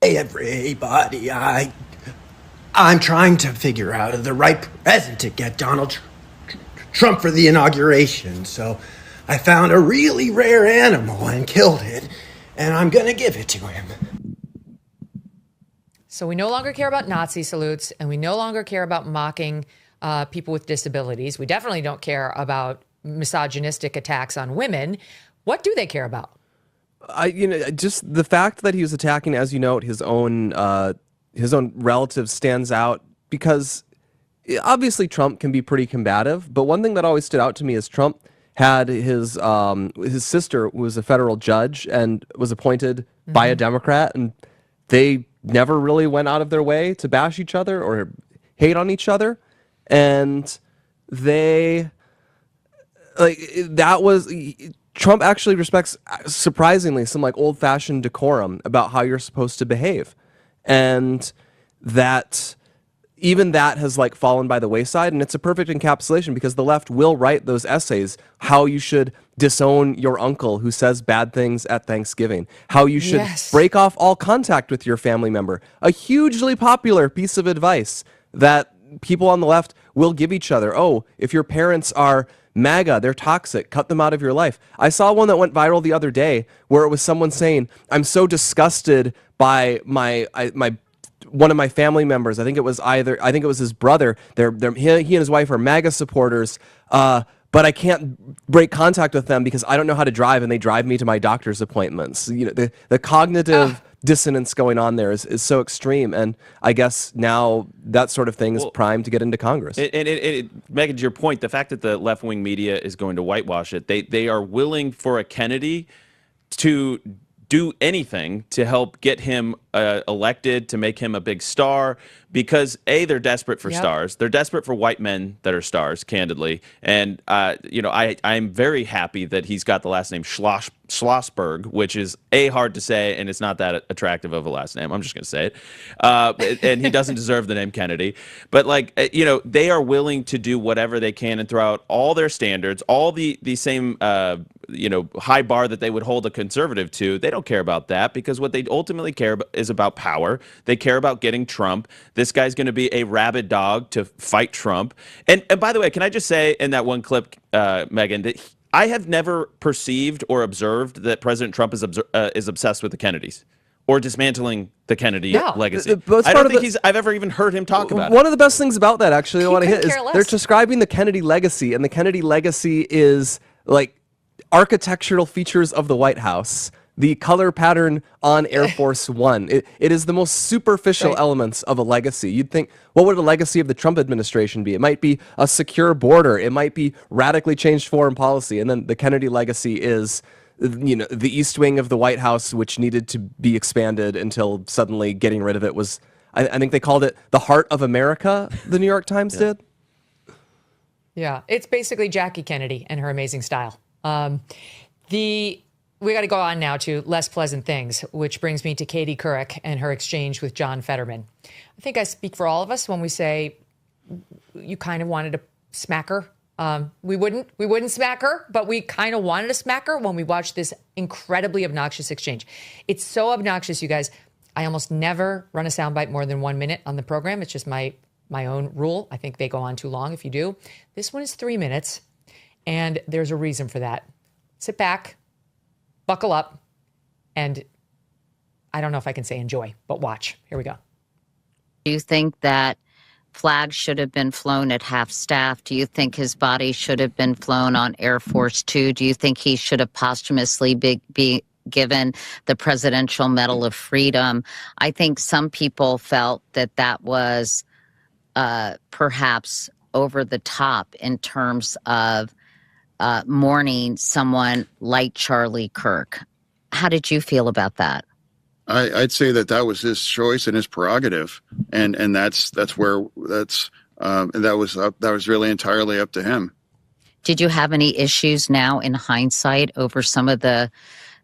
Hey, everybody, I'm trying to figure out the right present to get Donald Trump for the inauguration. So I found a really rare animal and killed it, and I'm going to give it to him. So we no longer care about Nazi salutes, and we no longer care about mocking people with disabilities. We definitely don't care about misogynistic attacks on women. What do they care about? Just the fact that he was attacking, as you note, his own relatives stands out because obviously Trump can be pretty combative. But one thing that always stood out to me is Trump had his sister who was a federal judge and was appointed by a Democrat, and they never really went out of their way to bash each other or hate on each other, and Trump actually respects, surprisingly, some like old-fashioned decorum about how you're supposed to behave. And that even that has like fallen by the wayside, and it's a perfect encapsulation because the left will write those essays, how you should disown your uncle who says bad things at Thanksgiving, how you should break off all contact with your family member, a hugely popular piece of advice that people on the left will give each other. Oh, if your parents are MAGA, they're toxic, cut them out of your life. I saw one that went viral the other day where it was someone saying, I'm so disgusted by one of my family members. I think it was his brother. He and his wife are MAGA supporters, but I can't break contact with them because I don't know how to drive and they drive me to my doctor's appointments. You know, the cognitive dissonance going on there is so extreme, and I guess now that sort of thing is primed to get into Congress. Megyn, to your point, the fact that the left-wing media is going to whitewash it, they are willing for a Kennedy to do anything to help get him elected, to make him a big star, because they're desperate for stars. They're desperate for white men that are stars, candidly. And I'm very happy that he's got the last name Schlossberg, which is hard to say, and it's not that attractive of a last name. I'm just going to say it. And he doesn't deserve the name Kennedy. But they are willing to do whatever they can and throw out all their standards, all the same high bar that they would hold a conservative to. They don't care about that because what they ultimately care about is about power. They care about getting Trump. This guy's going to be a rabid dog to fight Trump. And by the way, can I just say in that one clip, Megyn, that I have never perceived or observed that President Trump is obsessed with the Kennedys or dismantling the Kennedy legacy. I don't think I've ever even heard him talk about it. One of the best things about that, actually, I want to hit is they're describing the Kennedy legacy, and the Kennedy legacy is like architectural features of the White House, the color pattern on Air Force One. It is the most superficial elements of a legacy. You'd think, what would a legacy of the Trump administration be? It might be a secure border. It might be radically changed foreign policy. And then the Kennedy legacy is, the East Wing of the White House, which needed to be expanded until suddenly getting rid of it was, I think they called it the heart of America, the New York Times did. Yeah, it's basically Jackie Kennedy and her amazing style. we got to go on now to less pleasant things, which brings me to Katie Couric and her exchange with John Fetterman. I think I speak for all of us when we say you kind of wanted to smack her. We wouldn't smack her, but we kind of wanted to smack her when we watched this incredibly obnoxious exchange. It's so obnoxious, you guys. I almost never run a soundbite more than 1 minute on the program. It's just my own rule. I think they go on too long if you do. This one is 3 minutes, and there's a reason for that. Sit back, buckle up, and I don't know if I can say enjoy, but watch. Here we go. Do you think that flags should have been flown at half staff? Do you think his body should have been flown on Air Force Two? Do you think he should have posthumously be given the Presidential Medal of Freedom? I think some people felt that that was perhaps over the top in terms of mourning someone like Charlie Kirk. How did you feel about that? I'd say that was his choice and his prerogative, and that was really entirely up to him. Did you have any issues now in hindsight over some of the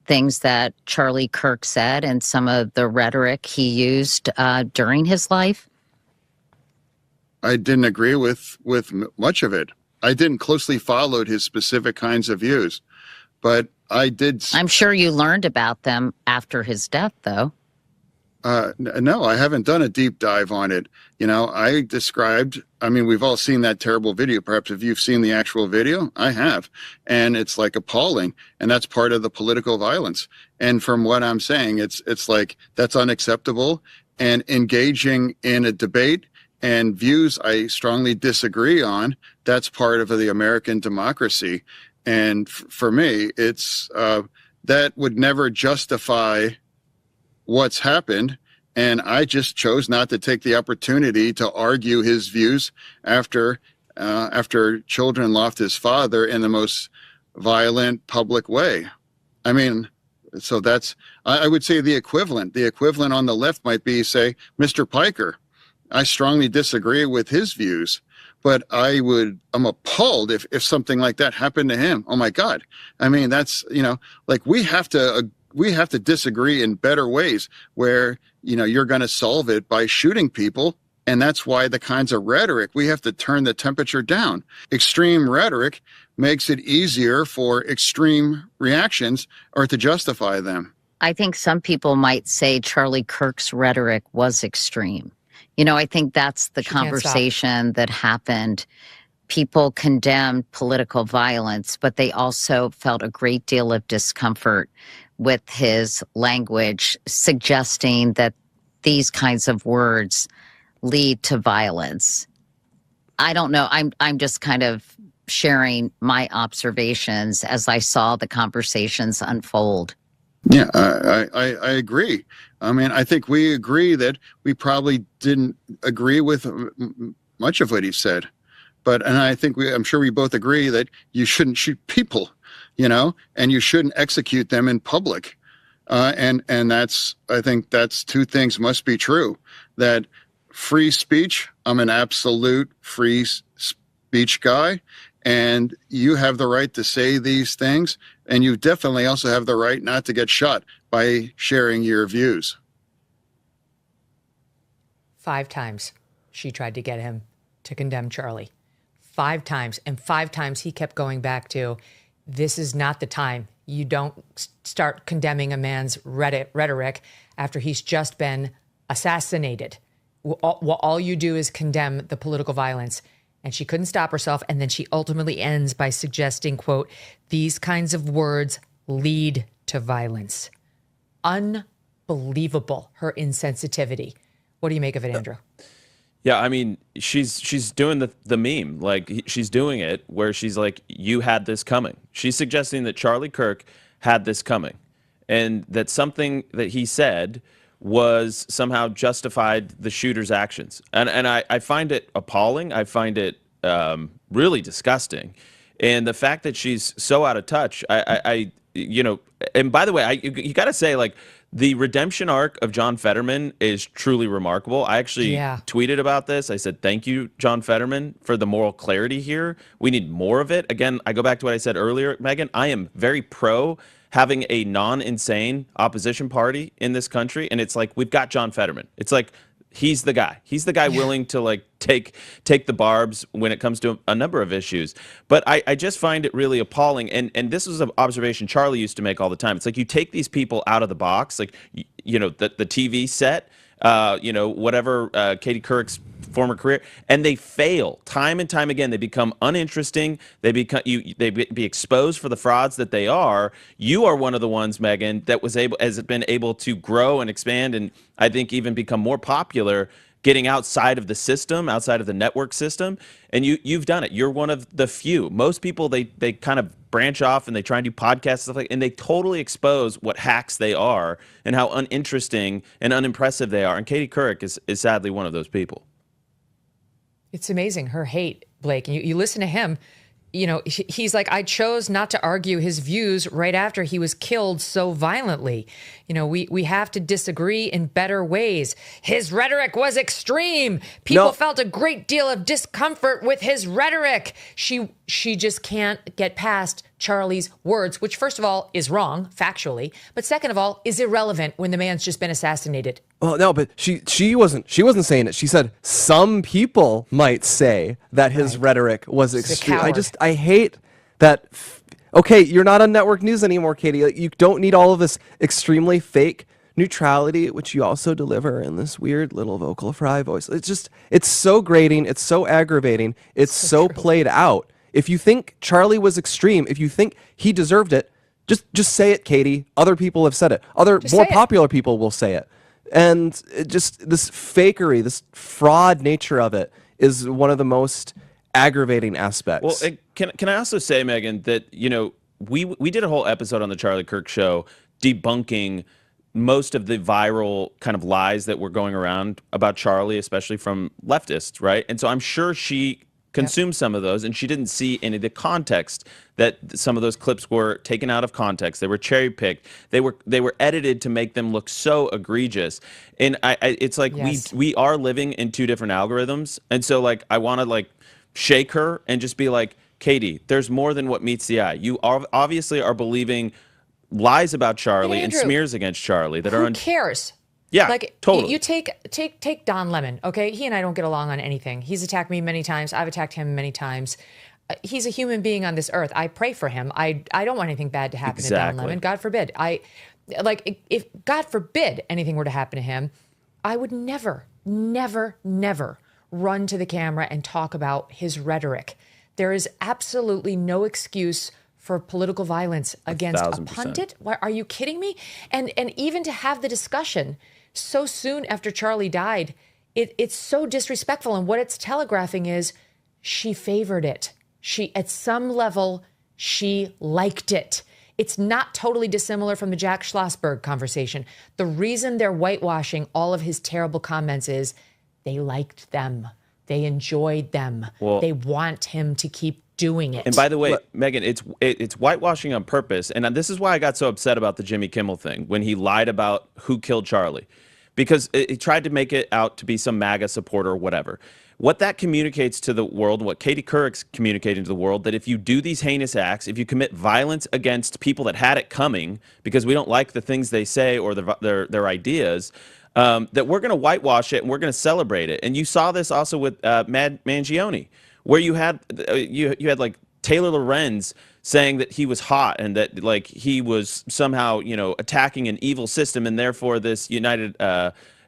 things that Charlie Kirk said and some of the rhetoric he used during his life? I didn't agree with much of it. I didn't closely follow his specific kinds of views, but I did. I'm sure you learned about them after his death, though. No, I haven't done a deep dive on it. We've all seen that terrible video. Perhaps if you've seen the actual video, I have. And it's like appalling. And that's part of the political violence. And from what I'm saying, it's like that's unacceptable. And engaging in a debate and views I strongly disagree on, that's part of the American democracy. And for me, it's that would never justify what's happened. And I just chose not to take the opportunity to argue his views after children lost his father in the most violent public way. I mean, so that's, I would say the equivalent on the left might be, say, Mr. Piker. I strongly disagree with his views. But I'm appalled if something like that happened to him. Oh my God. I mean, that's, we have to disagree in better ways where, you're going to solve it by shooting people. And that's why the kinds of rhetoric, we have to turn the temperature down. Extreme rhetoric makes it easier for extreme reactions or to justify them. I think some people might say Charlie Kirk's rhetoric was extreme. I think that's the conversation that happened. People condemned political violence, but they also felt a great deal of discomfort with his language, suggesting that these kinds of words lead to violence. I don't know. I'm just kind of sharing my observations as I saw the conversations unfold. Yeah, I agree. I mean, I think we agree that we probably didn't agree with much of what he said. And I think I'm sure we both agree that you shouldn't shoot people, and you shouldn't execute them in public. And I think that's two things must be true. That free speech, I'm an absolute free speech guy. And you have the right to say these things, and you definitely also have the right not to get shot by sharing your views. 5 times she tried to get him to condemn Charlie. 5 times. And 5 times he kept going back to, this is not the time. You don't start condemning a man's rhetoric after he's just been assassinated. All you do is condemn the political violence. And she couldn't stop herself. And then she ultimately ends by suggesting, quote, these kinds of words lead to violence. Unbelievable, her insensitivity. What do you make of it, Andrew? Yeah, I mean, she's doing the meme. Like, she's doing it where she's like, you had this coming. She's suggesting that Charlie Kirk had this coming. And that something that he said was somehow justified the shooter's actions. And I find it appalling. I find it really disgusting. And the fact that she's so out of touch, and by the way, you got to say, like, the redemption arc of John Fetterman is truly remarkable. I actually tweeted about this. I said, thank you, John Fetterman, for the moral clarity here. We need more of it. Again, I go back to what I said earlier, Megyn. I am very pro having a non-insane opposition party in this country. And it's like, we've got John Fetterman. It's like, he's the guy. He's the guy willing to like take the barbs when it comes to a number of issues. But I just find it really appalling. And this was an observation Charlie used to make all the time. It's like you take these people out of the box, like, you know, the TV set, you know, whatever, Katie Couric's former career, and they fail time and time again. They become uninteresting. They be exposed for the frauds that they are. You are one of the ones, Megyn, that has been able to grow and expand, and I think even become more popular, getting outside of the system, outside of the network system. And you've done it. You're one of the few. Most people, they kind of branch off and they try and do podcasts and stuff like, and they totally expose what hacks they are and how uninteresting and unimpressive they are. And Katie Couric is sadly one of those people. It's amazing, her hate, Blake. You listen to him, you know, he's like, I chose not to argue his views right after he was killed so violently. You know, we have to disagree in better ways. His rhetoric was extreme. People felt a great deal of discomfort with his rhetoric. She just can't get past Charlie's words, which first of all is wrong factually, but second of all is irrelevant when the man's just been assassinated. Well, no, but she wasn't saying it. She said some people might say that his rhetoric was extreme. I hate that. Okay, you're not on network news anymore, Katie. You don't need all of this extremely fake neutrality, which you also deliver in this weird little vocal fry voice. It's so grating. It's so aggravating. It's so played out. If you think Charlie was extreme, if you think he deserved it, just say it, Katie. Other people have said it. Other more popular people will say it. And just this fakery, this fraud nature of it is one of the most aggravating aspects. Well, can I also say, Megyn, that, you know, we did a whole episode on the Charlie Kirk Show debunking most of the viral kind of lies that were going around about Charlie, especially from leftists, right? And so I'm sure she consumed some of those, and she didn't see any of the context that some of those clips were taken out of context. They were cherry picked. They were edited to make them look so egregious. And it's like we are living in two different algorithms. And so like I want to like shake her and just be like, Katie, there's more than what meets the eye. You obviously are believing lies about Charlie and smears against Charlie that Who cares? Yeah, like totally. You take Don Lemon, okay? He and I don't get along on anything. He's attacked me many times. I've attacked him many times. He's a human being on this earth. I pray for him. I don't want anything bad to happen to Don Lemon. God forbid. If God forbid anything were to happen to him, I would never run to the camera and talk about his rhetoric. There is absolutely no excuse for political violence against a pundit. Why, are you kidding me? And even to have the discussion so soon after Charlie died, it's so disrespectful. And what it's telegraphing is she favored it. At some level, she liked it. It's not totally dissimilar from the Jack Schlossberg conversation. The reason they're whitewashing all of his terrible comments is they liked them. They enjoyed them. Well, they want him to keep doing it. And by the way, Megyn, it's whitewashing on purpose. And this is why I got so upset about the Jimmy Kimmel thing when he lied about who killed Charlie, because he tried to make it out to be some MAGA supporter or whatever. What that communicates to the world, what Katie Couric's communicating to the world, that if you do these heinous acts, if you commit violence against people that had it coming because we don't like the things they say or their ideas, that we're going to whitewash it and we're going to celebrate it. And you saw this also with Mangione, where you had like Taylor Lorenz saying that he was hot and that like he was somehow, you know, attacking an evil system, and therefore this United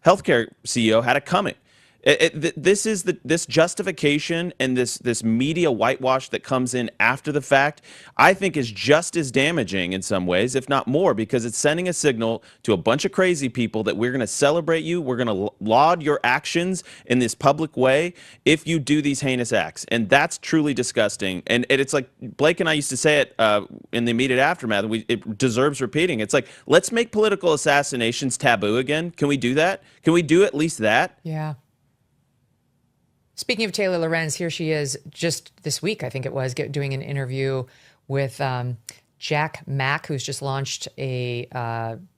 Healthcare CEO had it coming. This justification and this media whitewash that comes in after the fact, I think is just as damaging in some ways, if not more, because it's sending a signal to a bunch of crazy people that we're going to celebrate you, we're going to laud your actions in this public way if you do these heinous acts. And that's truly disgusting. And it's like Blake and I used to say it in the immediate aftermath. It deserves repeating. It's like, let's make political assassinations taboo again. Can we do that? Can we do at least that? Yeah. Speaking of Taylor Lorenz, here she is just this week, I think it was, doing an interview with Jack Mack, who's just launched a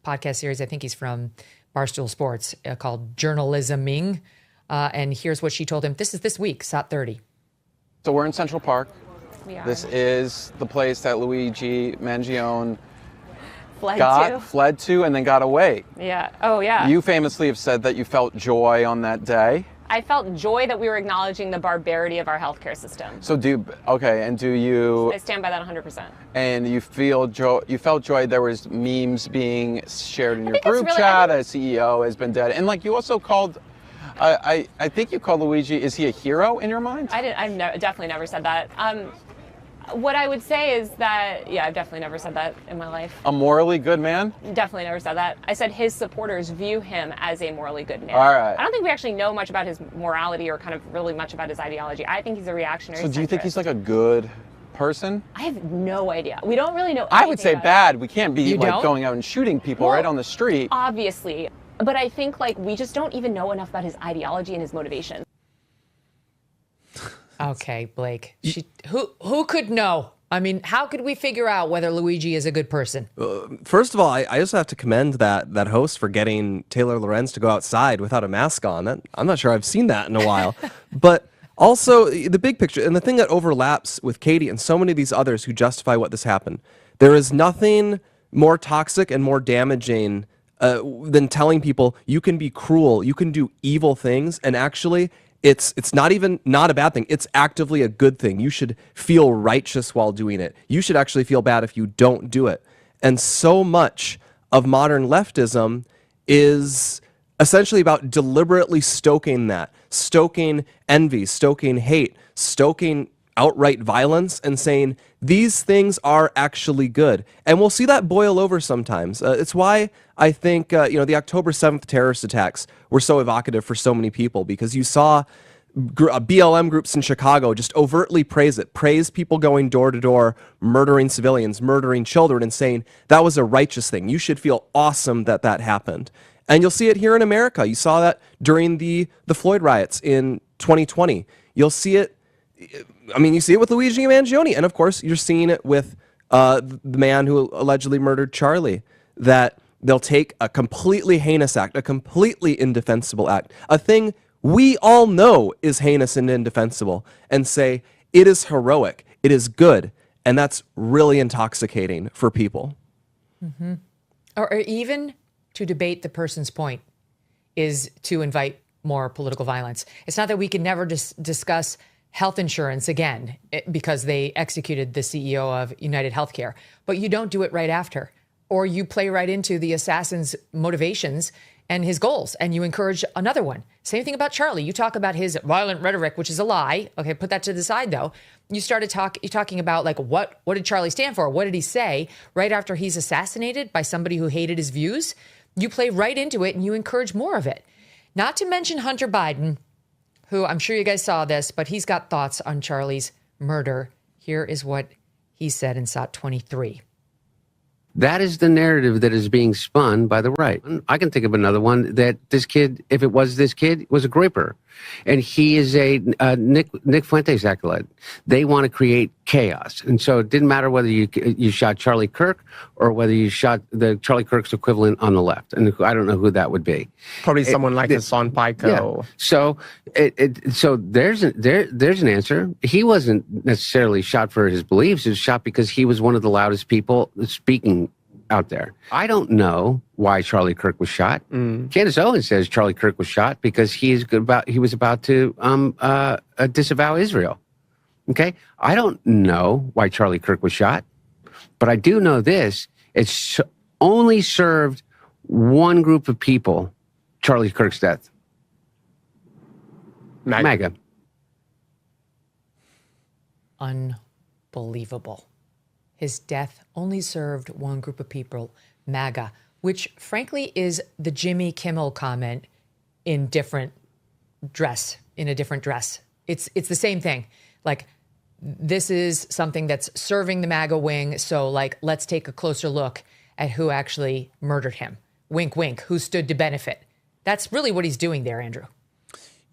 podcast series. I think he's from Barstool Sports called Journalisming. And here's what she told him. This is this week, SOT 30. So we're in Central Park. We are. This is the place that Luigi Mangione fled to and then got away. Yeah. Oh, yeah. You famously have said that you felt joy on that day. I felt joy that we were acknowledging the barbarity of our healthcare system. So do you? I stand by that 100%. And you felt joy. There was memes being shared in your group chat. A CEO has been dead, and like you also called. I think you called Luigi. Is he a hero in your mind? I've definitely never said that. What I would say is that, yeah, I've definitely never said that in my life. A morally good man? Definitely never said that. I said his supporters view him as a morally good man. All right. I don't think we actually know much about his morality or kind of really much about his ideology. I think he's a reactionary. So do you think centrist. he's like a good person? I have no idea. We don't really know. I would say bad. We can't be like don't? going out and shooting people right on the street. Obviously. But I think like we just don't even know enough about his ideology and his motivation. Okay, Blake. Who could know? I mean, how could we figure out whether Luigi is a good person? First of all, I just have to commend that host for getting Taylor Lorenz to go outside without a mask on. I'm not sure I've seen that in a while. But also, the big picture, and the thing that overlaps with Katie and so many of these others who justify what this happened, there is nothing more toxic and more damaging than telling people you can be cruel, you can do evil things, and actually it's not a bad thing. It's actively a good thing. You should feel righteous while doing it. You should actually feel bad if you don't do it. And so much of modern leftism is essentially about deliberately stoking that, stoking envy, stoking hate, stoking outright violence, and saying these things are actually good. And we'll see that boil over sometimes. It's why I think the October 7th terrorist attacks were so evocative for so many people, because you saw BLM groups in Chicago just overtly praise people going door to door, murdering civilians, murdering children, and saying that was a righteous thing. You should feel awesome that happened. And you'll see it here in America. You saw that during the Floyd riots in 2020. You'll see it. I mean, you see it with Luigi Mangione, and of course, you're seeing it with the man who allegedly murdered Charlie. That they'll take a completely heinous act, a completely indefensible act, a thing we all know is heinous and indefensible, and say it is heroic, it is good, and that's really intoxicating for people. Mm-hmm. Or even to debate the person's point is to invite more political violence. It's not that we can never discuss health insurance again because they executed the CEO of United Healthcare, but you don't do it right after, or you play right into the assassin's motivations and his goals, and you encourage another one. Same thing about Charlie. You talk about his violent rhetoric, which is a lie. Okay, put that to the side, though. You started talking about, like, what did Charlie stand for? What did he say right after he's assassinated by somebody who hated his views? You play right into it, and you encourage more of it. Not to mention Hunter Biden, who I'm sure you guys saw this, but he's got thoughts on Charlie's murder. Here is what he said in SOT 23. That is the narrative that is being spun by the right. I can think of another one that this kid, if it was this kid, was a graper. And he is a Nick Fuentes acolyte. They want to create chaos. And so it didn't matter whether you shot Charlie Kirk or whether you shot the Charlie Kirk's equivalent on the left. And I don't know who that would be. Probably someone like Hassan Pico. Yeah. So so there's an answer. He wasn't necessarily shot for his beliefs. He was shot because he was one of the loudest people speaking out there. I don't know why Charlie Kirk was shot. Candace Owens says Charlie Kirk was shot because he was about to disavow Israel. Okay, I don't know why Charlie Kirk was shot, but I do know this: it's only served one group of people. Charlie Kirk's death. MAGA. Unbelievable. His death only served one group of people, MAGA, which frankly is the Jimmy Kimmel comment in a different dress. It's the same thing. Like, this is something that's serving the MAGA wing. So, like, let's take a closer look at who actually murdered him. Wink, wink. Who stood to benefit? That's really what he's doing there, Andrew.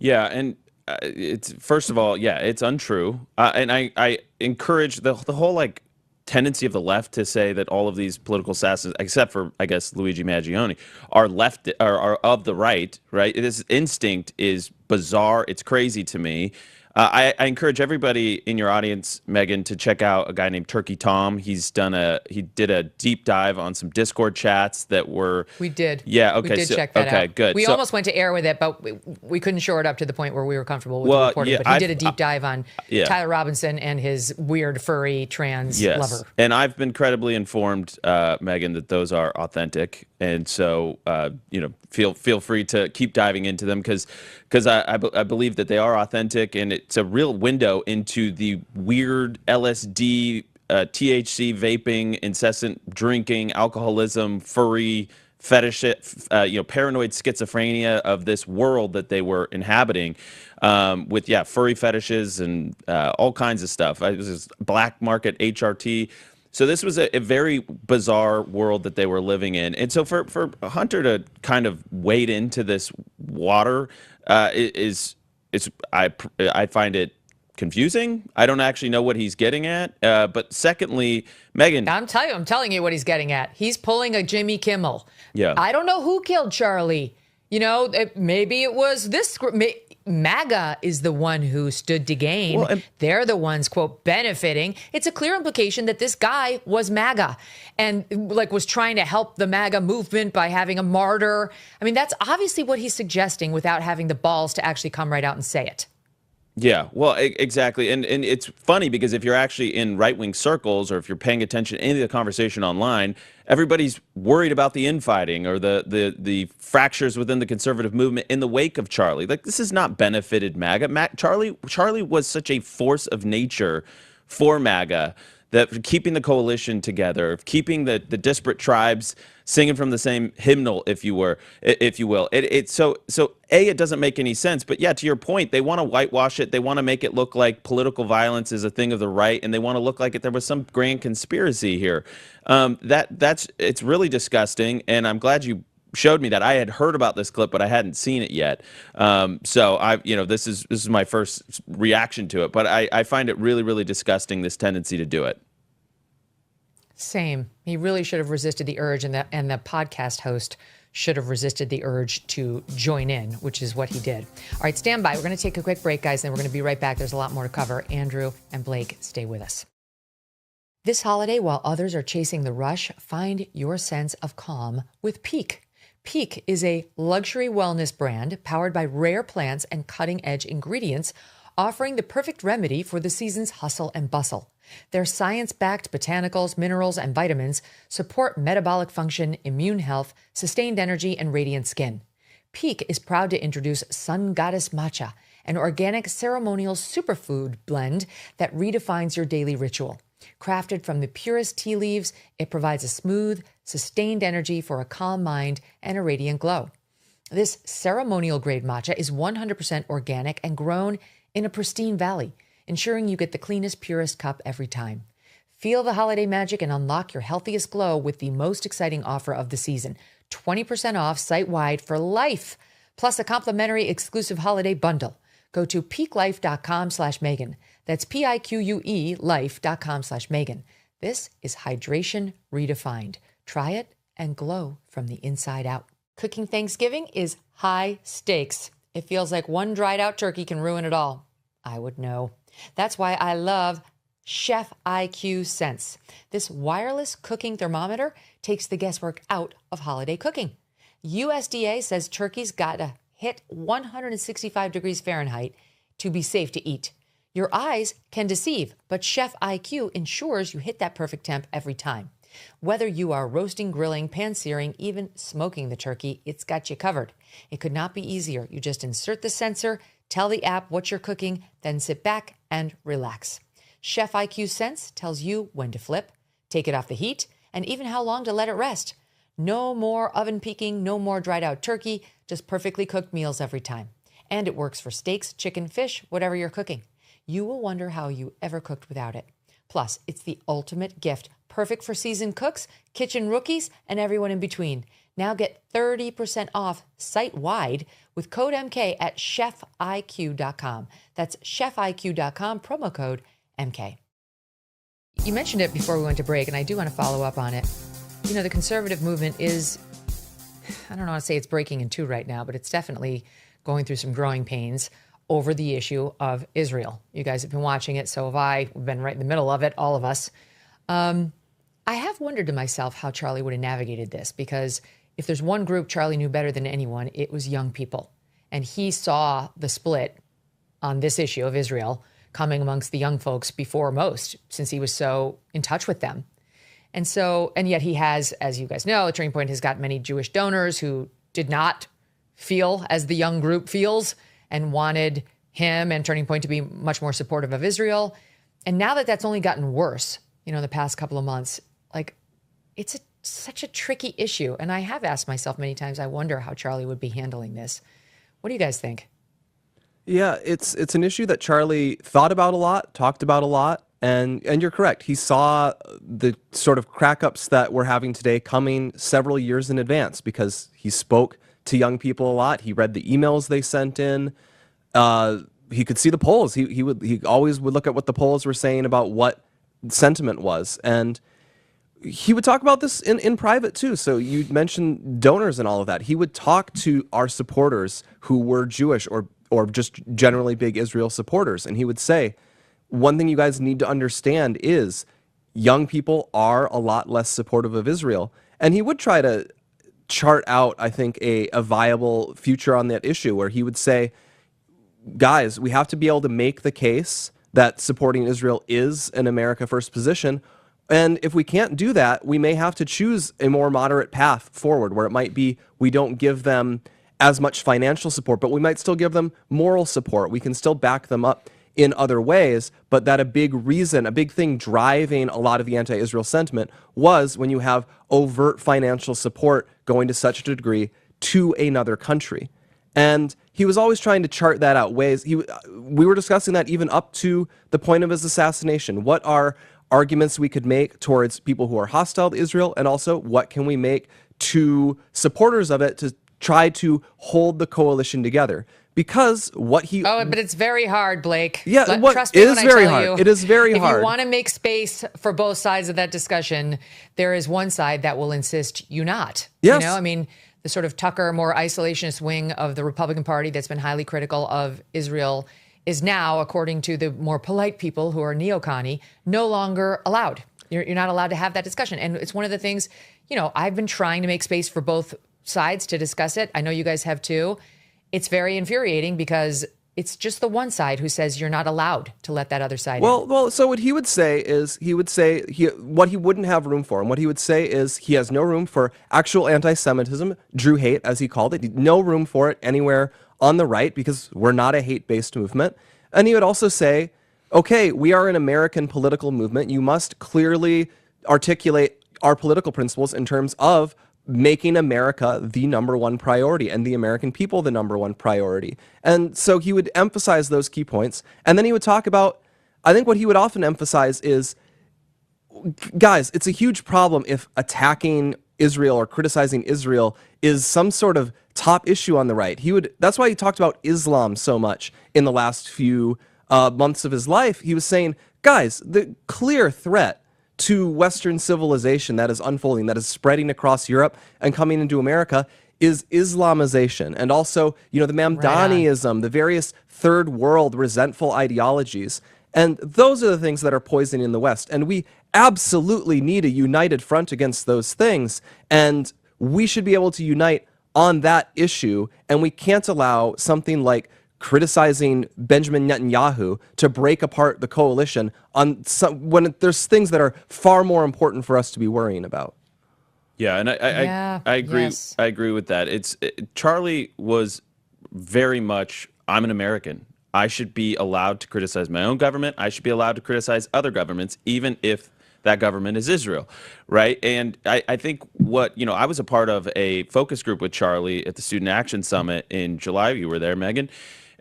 Yeah, and it's, first of all, yeah, it's untrue. And I encourage the whole, like, tendency of the left to say that all of these political assassins, except for, I guess, Luigi Maggioni, are of the right, right? This instinct is bizarre. It's crazy to me. I encourage everybody in your audience, Megyn, to check out a guy named Turkey Tom. He did a deep dive on some Discord chats that were. We did. Yeah. Okay. We did check that out. Okay. Good. We almost went to air with it, but we couldn't shore it up to the point where we were comfortable with the reporting. Yeah, but he did a deep dive on Tyler Robinson and his weird furry trans lover. And I've been credibly informed, Megyn, that those are authentic, and so feel free to keep diving into them because I believe that they are authentic, and it's a real window into the weird LSD, THC vaping, incessant drinking, alcoholism, furry fetish, paranoid schizophrenia of this world that they were inhabiting, with furry fetishes and all kinds of stuff. It was this black market HRT. So this was a very bizarre world that they were living in. And so for Hunter to kind of wade into this water I find it confusing. I don't actually know what he's getting at. But secondly, Megyn. I'm telling you what he's getting at. He's pulling a Jimmy Kimmel. Yeah. I don't know who killed Charlie. Maybe it was this group. MAGA is the one who stood to gain. Well, they're the ones, quote, benefiting. It's a clear implication that this guy was MAGA and was trying to help the MAGA movement by having a martyr. I mean, that's obviously what he's suggesting without having the balls to actually come right out and say it. Yeah, well, exactly. And it's funny because if you're actually in right-wing circles or if you're paying attention to any of the conversation online, everybody's worried about the infighting or the fractures within the conservative movement in the wake of Charlie. This has not benefited MAGA. Charlie was such a force of nature for MAGA, that keeping the coalition together, keeping the disparate tribes singing from the same hymnal, if you will. So it doesn't make any sense. But yeah, to your point, they want to whitewash it. They want to make it look like political violence is a thing of the right, and they want to look like there was some grand conspiracy here. It's really disgusting, and I'm glad you showed me that. I had heard about this clip, but I hadn't seen it yet. This is my first reaction to it, but I find it really, really disgusting, this tendency to do it. Same. He really should have resisted the urge, and the podcast host should have resisted the urge to join in, which is what he did. All right, stand by. We're going to take a quick break, guys, and we're going to be right back. There's a lot more to cover. Andrew and Blake, stay with us. This holiday, while others are chasing the rush, find your sense of calm with Peak. Peak is a luxury wellness brand powered by rare plants and cutting-edge ingredients, offering the perfect remedy for the season's hustle and bustle. Their science-backed botanicals, minerals, and vitamins support metabolic function, immune health, sustained energy, and radiant skin. Peak is proud to introduce Sun Goddess Matcha, an organic ceremonial superfood blend that redefines your daily ritual. Crafted from the purest tea leaves, it provides a smooth, sustained energy for a calm mind and a radiant glow. This ceremonial-grade matcha is 100% organic and grown in a pristine valley, ensuring you get the cleanest, purest cup every time. Feel the holiday magic and unlock your healthiest glow with the most exciting offer of the season. 20% off site-wide for life, plus a complimentary exclusive holiday bundle. Go to peaklife.com/Megyn. That's PIQUE life.com/Megyn. This is hydration redefined. Try it and glow from the inside out. Cooking Thanksgiving is high stakes. It feels like one dried out turkey can ruin it all. I would know. That's why I love Chef IQ Sense. This wireless cooking thermometer takes the guesswork out of holiday cooking. USDA says turkey's gotta hit 165 degrees Fahrenheit to be safe to eat. Your eyes can deceive, but Chef IQ ensures you hit that perfect temp every time. Whether you are roasting, grilling, pan-searing, even smoking the turkey, it's got you covered. It could not be easier. You just insert the sensor, tell the app what you're cooking, then sit back and relax. Chef IQ Sense tells you when to flip, take it off the heat, and even how long to let it rest. No more oven peaking, no more dried out turkey, just perfectly cooked meals every time. And it works for steaks, chicken, fish, whatever you're cooking. You will wonder how you ever cooked without it. Plus, it's the ultimate gift, perfect for seasoned cooks, kitchen rookies, and everyone in between. Now get 30% off site-wide with code MK at chefiq.com. That's chefiq.com, promo code MK. You mentioned it before we went to break, and I do want to follow up on it. You know, the conservative movement is, I don't want to say it's breaking in two right now, but it's definitely going through some growing pains over the issue of Israel. You guys have been watching it, so have I. We've been right in the middle of it, all of us. I have wondered to myself how Charlie would have navigated this, because if there's one group Charlie knew better than anyone, it was young people. And he saw the split on this issue of Israel coming amongst the young folks before most, since he was so in touch with them. And yet he has, as you guys know, Turning Point has got many Jewish donors who did not feel as the young group feels and wanted him and Turning Point to be much more supportive of Israel. And now that that's only gotten worse, you know, in the past couple of months, like, it's such a tricky issue. And I have asked myself many times, I wonder how Charlie would be handling this. What do you guys think? Yeah, it's an issue that Charlie thought about a lot, talked about a lot, and you're correct. He saw the sort of crack-ups that we're having today coming several years in advance, because he spoke to young people a lot. He read the emails they sent in. He could see the polls. He always would look at what the polls were saying about what sentiment was, and he would talk about this in private too. So you mentioned donors and all of that. He would talk to our supporters who were Jewish or just generally big Israel supporters. And he would say, one thing you guys need to understand is young people are a lot less supportive of Israel. And he would try to chart out, I think, a viable future on that issue, where he would say, guys, we have to be able to make the case that supporting Israel is an America First position. And if we can't do that, we may have to choose a more moderate path forward, where it might be we don't give them as much financial support, but we might still give them moral support. We can still back them up in other ways, but that a big thing driving a lot of the anti-Israel sentiment was when you have overt financial support going to such a degree to another country. And he was always trying to chart that out ways. We were discussing that even up to the point of his assassination. What are arguments we could make towards people who are hostile to Israel, and also what can we make to supporters of it to try to hold the coalition together? Because what he... Oh, but it's very hard, Blake. Yeah, trust me when I tell you. It is very hard. If you want to make space for both sides of that discussion, there is one side that will insist you not. Yes. You know, I mean, the sort of Tucker, more isolationist wing of the Republican Party that's been highly critical of Israel is now, according to the more polite people who are neocon-y, no longer allowed. You're not allowed to have that discussion. And it's one of the things, you know, I've been trying to make space for both sides to discuss it. I know you guys have too. It's very infuriating because it's just the one side who says you're not allowed to let that other side in. Well, so what he would say is what he wouldn't have room for, and what he would say is he has no room for actual anti-Semitism, Drew hate, as he called it. No room for it anywhere on the right, because we're not a hate-based movement. And he would also say, okay, we are an American political movement. You must clearly articulate our political principles in terms of making America the number one priority and the American people the number one priority. And so he would emphasize those key points. And then he would talk about, I think what he would often emphasize is, guys, it's a huge problem if attacking Israel or criticizing Israel is some sort of top issue on the right. That's why he talked about Islam so much in the last few months of his life. He was saying, guys, the clear threat to Western civilization that is unfolding, that is spreading across Europe and coming into America, is Islamization. And also, you know, the Mamdaniism, the various third world resentful ideologies. And those are the things that are poisoning the West. And we absolutely need a united front against those things. And we should be able to unite on that issue. And we can't allow something like criticizing Benjamin Netanyahu to break apart the coalition when there's things that are far more important for us to be worrying about. Yeah, and I agree. Yes. I agree with that. Charlie was very much, I'm an American. I should be allowed to criticize my own government. I should be allowed to criticize other governments, even if that government is Israel, right? And I think I was a part of a focus group with Charlie at the Student Action Summit in July. You were there, Megyn.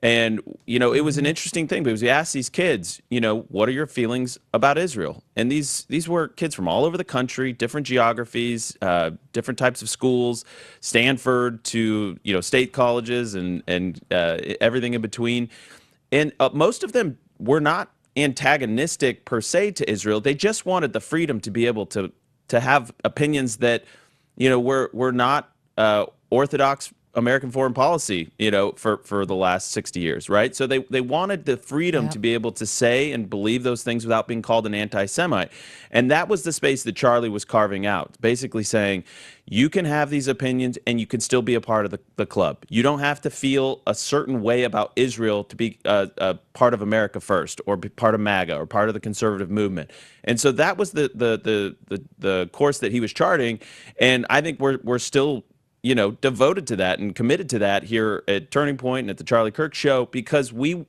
And, you know, it was an interesting thing because we asked these kids, you know, what are your feelings about Israel? And these were kids from all over the country, different geographies, different types of schools, Stanford to, you know, state colleges and everything in between. And most of them were not antagonistic per se to Israel. They just wanted the freedom to be able to have opinions that, were not orthodox American foreign policy, for the last 60 years, right? So they wanted the freedom to be able to say and believe those things without being called an anti-Semite. And that was the space that Charlie was carving out, basically saying, you can have these opinions and you can still be a part of the club. You don't have to feel a certain way about Israel to be a part of America First, or be part of MAGA, or part of the conservative movement. And so that was the course that he was charting. And I think we're still devoted to that and committed to that here at Turning Point and at the Charlie Kirk Show, because we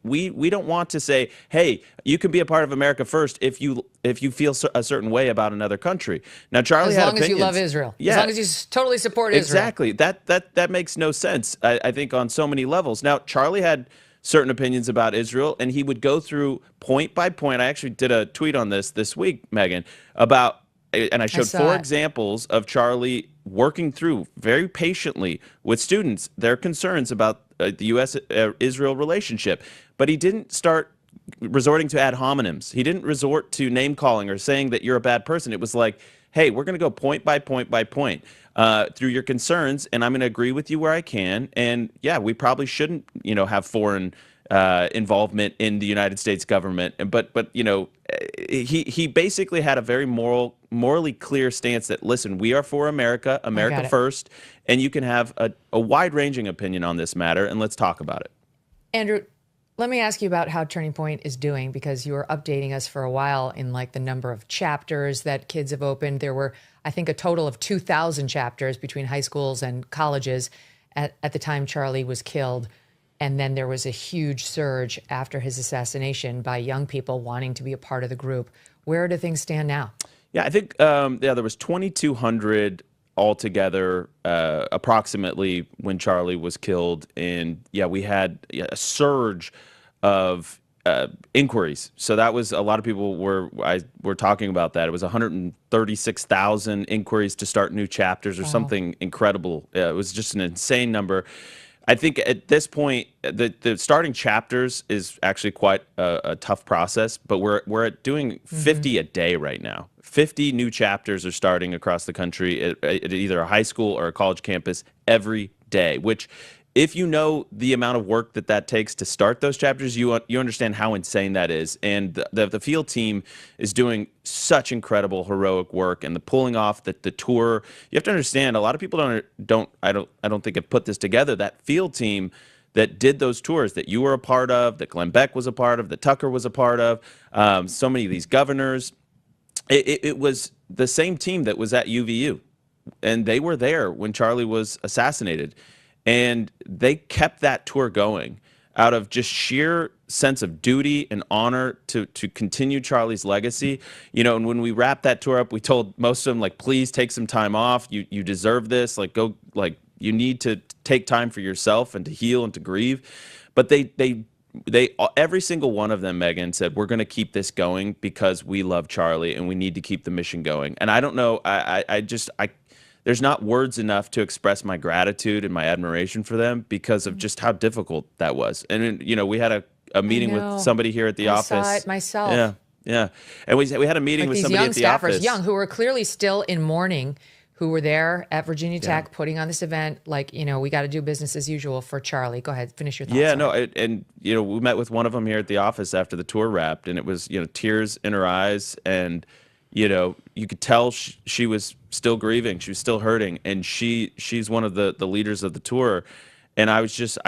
don't want to say, hey, you can be a part of America First if you feel a certain way about another country. Now, Charlie had opinions. As long as you love Israel. Yeah. As long as you totally support Israel. Exactly. That makes no sense, I think, on so many levels. Now, Charlie had certain opinions about Israel, and he would go through point by point. I actually did a tweet on this week, Megyn, about, and I showed 4 examples of Charlie working through very patiently with students their concerns about the U.S.-Israel relationship. But he didn't start resorting to ad hominems. He didn't resort to name-calling or saying that you're a bad person. It was like, hey, we're going to go point by point by point through your concerns, and I'm going to agree with you where I can. And, yeah, we probably shouldn't, have foreign involvement in the United States government. But he basically had a very morally clear stance that, listen, we are for America first, and you can have a wide-ranging opinion on this matter, and let's talk about it. Andrew, let me ask you about how Turning Point is doing, because you were updating us for a while in the number of chapters that kids have opened. There were, I think, a total of 2,000 chapters between high schools and colleges at the time Charlie was killed. And then there was a huge surge after his assassination by young people wanting to be a part of the group. Where do things stand now? Yeah, I think there was 2,200 altogether, approximately, when Charlie was killed. And yeah, we had a surge of inquiries. So that was, a lot of people were talking about that. It was 136,000 inquiries to start new chapters, or something incredible. It was just an insane number. I think at this point, the starting chapters is actually quite a tough process, but we're doing 50 a day right now. 50 new chapters are starting across the country at either a high school or a college campus every day, which, if you know the amount of work that takes to start those chapters, you understand how insane that is. And the field team is doing such incredible, heroic work, and the pulling off the tour. You have to understand, a lot of people I don't think have put this together. That field team that did those tours that you were a part of, that Glenn Beck was a part of, that Tucker was a part of, so many of these governors. It was the same team that was at UVU, and they were there when Charlie was assassinated. And they kept that tour going out of just sheer sense of duty and honor to continue Charlie's legacy. And when we wrapped that tour up, we told most of them, please take some time off. You deserve this. Go, you need to take time for yourself and to heal and to grieve. But they every single one of them, Megyn, said, we're going to keep this going because we love Charlie and we need to keep the mission going. And I don't know, there's not words enough to express my gratitude and my admiration for them because of just how difficult that was. And, we had a meeting with somebody here at the office. I saw it myself. Yeah. And we had a meeting with somebody at the office. These young staffers, who were clearly still in mourning, who were there at Virginia Tech putting on this event. We got to do business as usual for Charlie. Go ahead, finish your thoughts. Yeah, no, and we met with one of them here at the office after the tour wrapped, and it was, tears in her eyes, and you could tell she was still grieving. She was still hurting. And she's one of the leaders of the tour. And I was just,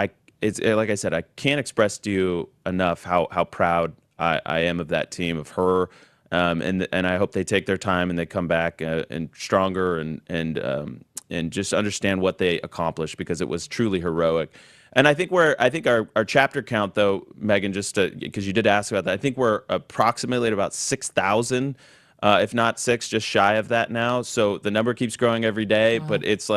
it's like I said, I can't express to you enough how proud I am of that team, of her. And I hope they take their time and they come back and stronger and just understand what they accomplished, because it was truly heroic. And I think our chapter count, though, Megyn, just because you did ask about that, I think we're approximately at about 6,000. If not 6, just shy of that now. So the number keeps growing every day, but it's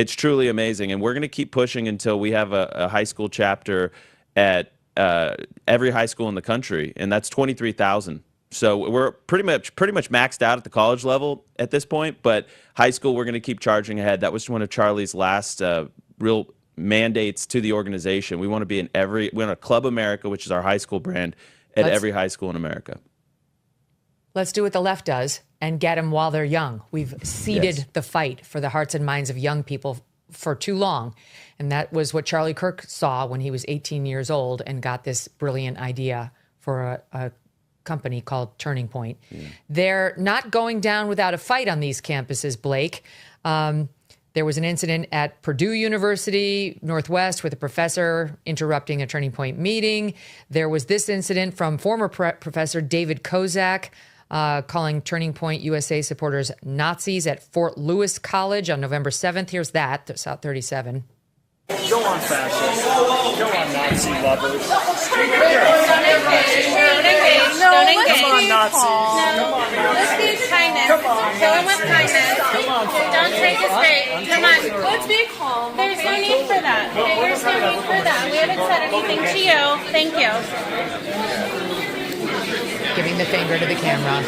truly amazing. And we're going to keep pushing until we have a high school chapter at every high school in the country, and that's 23,000. So we're pretty much maxed out at the college level at this point, but high school, we're going to keep charging ahead. That was one of Charlie's last real mandates to the organization. We want to be we want to Club America, which is our high school brand, at every high school in America. Let's do what the left does and get them while they're young. We've ceded Yes. the fight for the hearts and minds of young people for too long. And that was what Charlie Kirk saw when he was 18 years old and got this brilliant idea for a company called Turning Point. They're not going down without a fight on these campuses, Blake. There was an incident at Purdue University Northwest with a professor interrupting a Turning Point meeting. There was this incident from former professor David Kozak, calling Turning Point USA supporters Nazis at Fort Lewis College on November 7th. Here's that, South 37. Go on, fascists. Go on, Nazi lovers. Don't engage. Come on, Nazis. Let's be kindness. Go in with kindness. Don't take this bait. Come on. Let's be calm. There's no need for that. There's no need for that. We haven't said anything to you. Thank you. Giving the finger to the camera.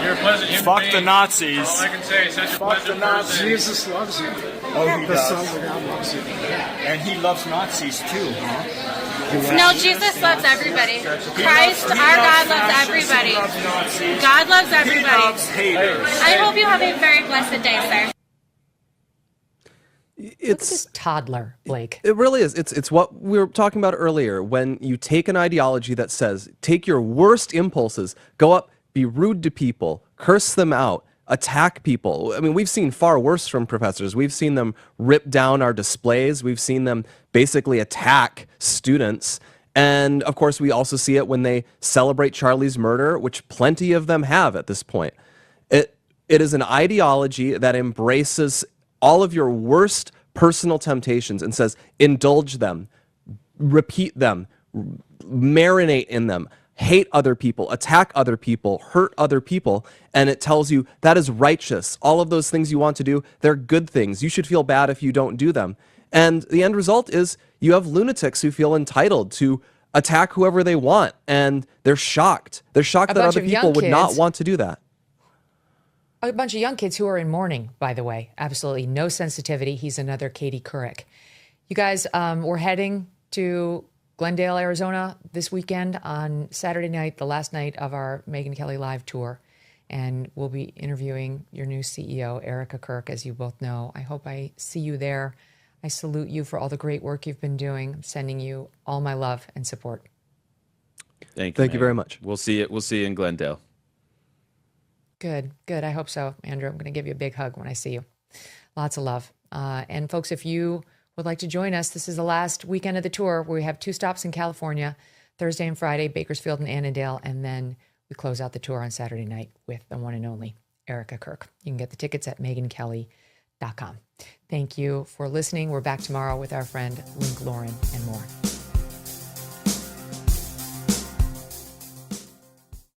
You're a pleasant human Fuck being. the Nazis. All I can say is such a Fuck pleasure. the Nazis. Jesus loves you. Oh, he The does. Son of God loves you. And he loves Nazis too, huh? No, Jesus loves everybody. Christ, our God loves everybody. He loves Nazis. God loves He everybody. loves haters. I hope you have a very blessed day, sir. It's this toddler, Blake. It really is. It's what we were talking about earlier. When you take an ideology that says, take your worst impulses, go up, be rude to people, curse them out, attack people. I mean, we've seen far worse from professors. We've seen them rip down our displays. We've seen them basically attack students. And of course, we also see it when they celebrate Charlie's murder, which plenty of them have at this point. It is an ideology that embraces all of your worst personal temptations and says, indulge them, repeat them, marinate in them, hate other people, attack other people, hurt other people, and it tells you that is righteous. All of those things you want to do, they're good things. You should feel bad if you don't do them. And the end result is you have lunatics who feel entitled to attack whoever they want, and they're shocked. They're shocked that other people would not want to do that. A bunch of young kids who are in mourning, by the way. Absolutely no sensitivity. He's another Katie Couric. You guys, we're heading to Glendale, Arizona this weekend on Saturday night, the last night of our Megyn Kelly live tour. And we'll be interviewing your new CEO, Erica Kirk, as you both know. I hope I see you there. I salute you for all the great work you've been doing. I'm sending you all my love and support. Thank you very much. We'll see you in Glendale. Good. I hope so, Andrew. I'm going to give you a big hug when I see you. Lots of love. And folks, if you would like to join us, this is the last weekend of the tour where we have 2 stops in California, Thursday and Friday, Bakersfield and Annandale, and then we close out the tour on Saturday night with the one and only Erica Kirk. You can get the tickets at megynkelly.com. Thank you for listening. We're back tomorrow with our friend Link Lauren and more.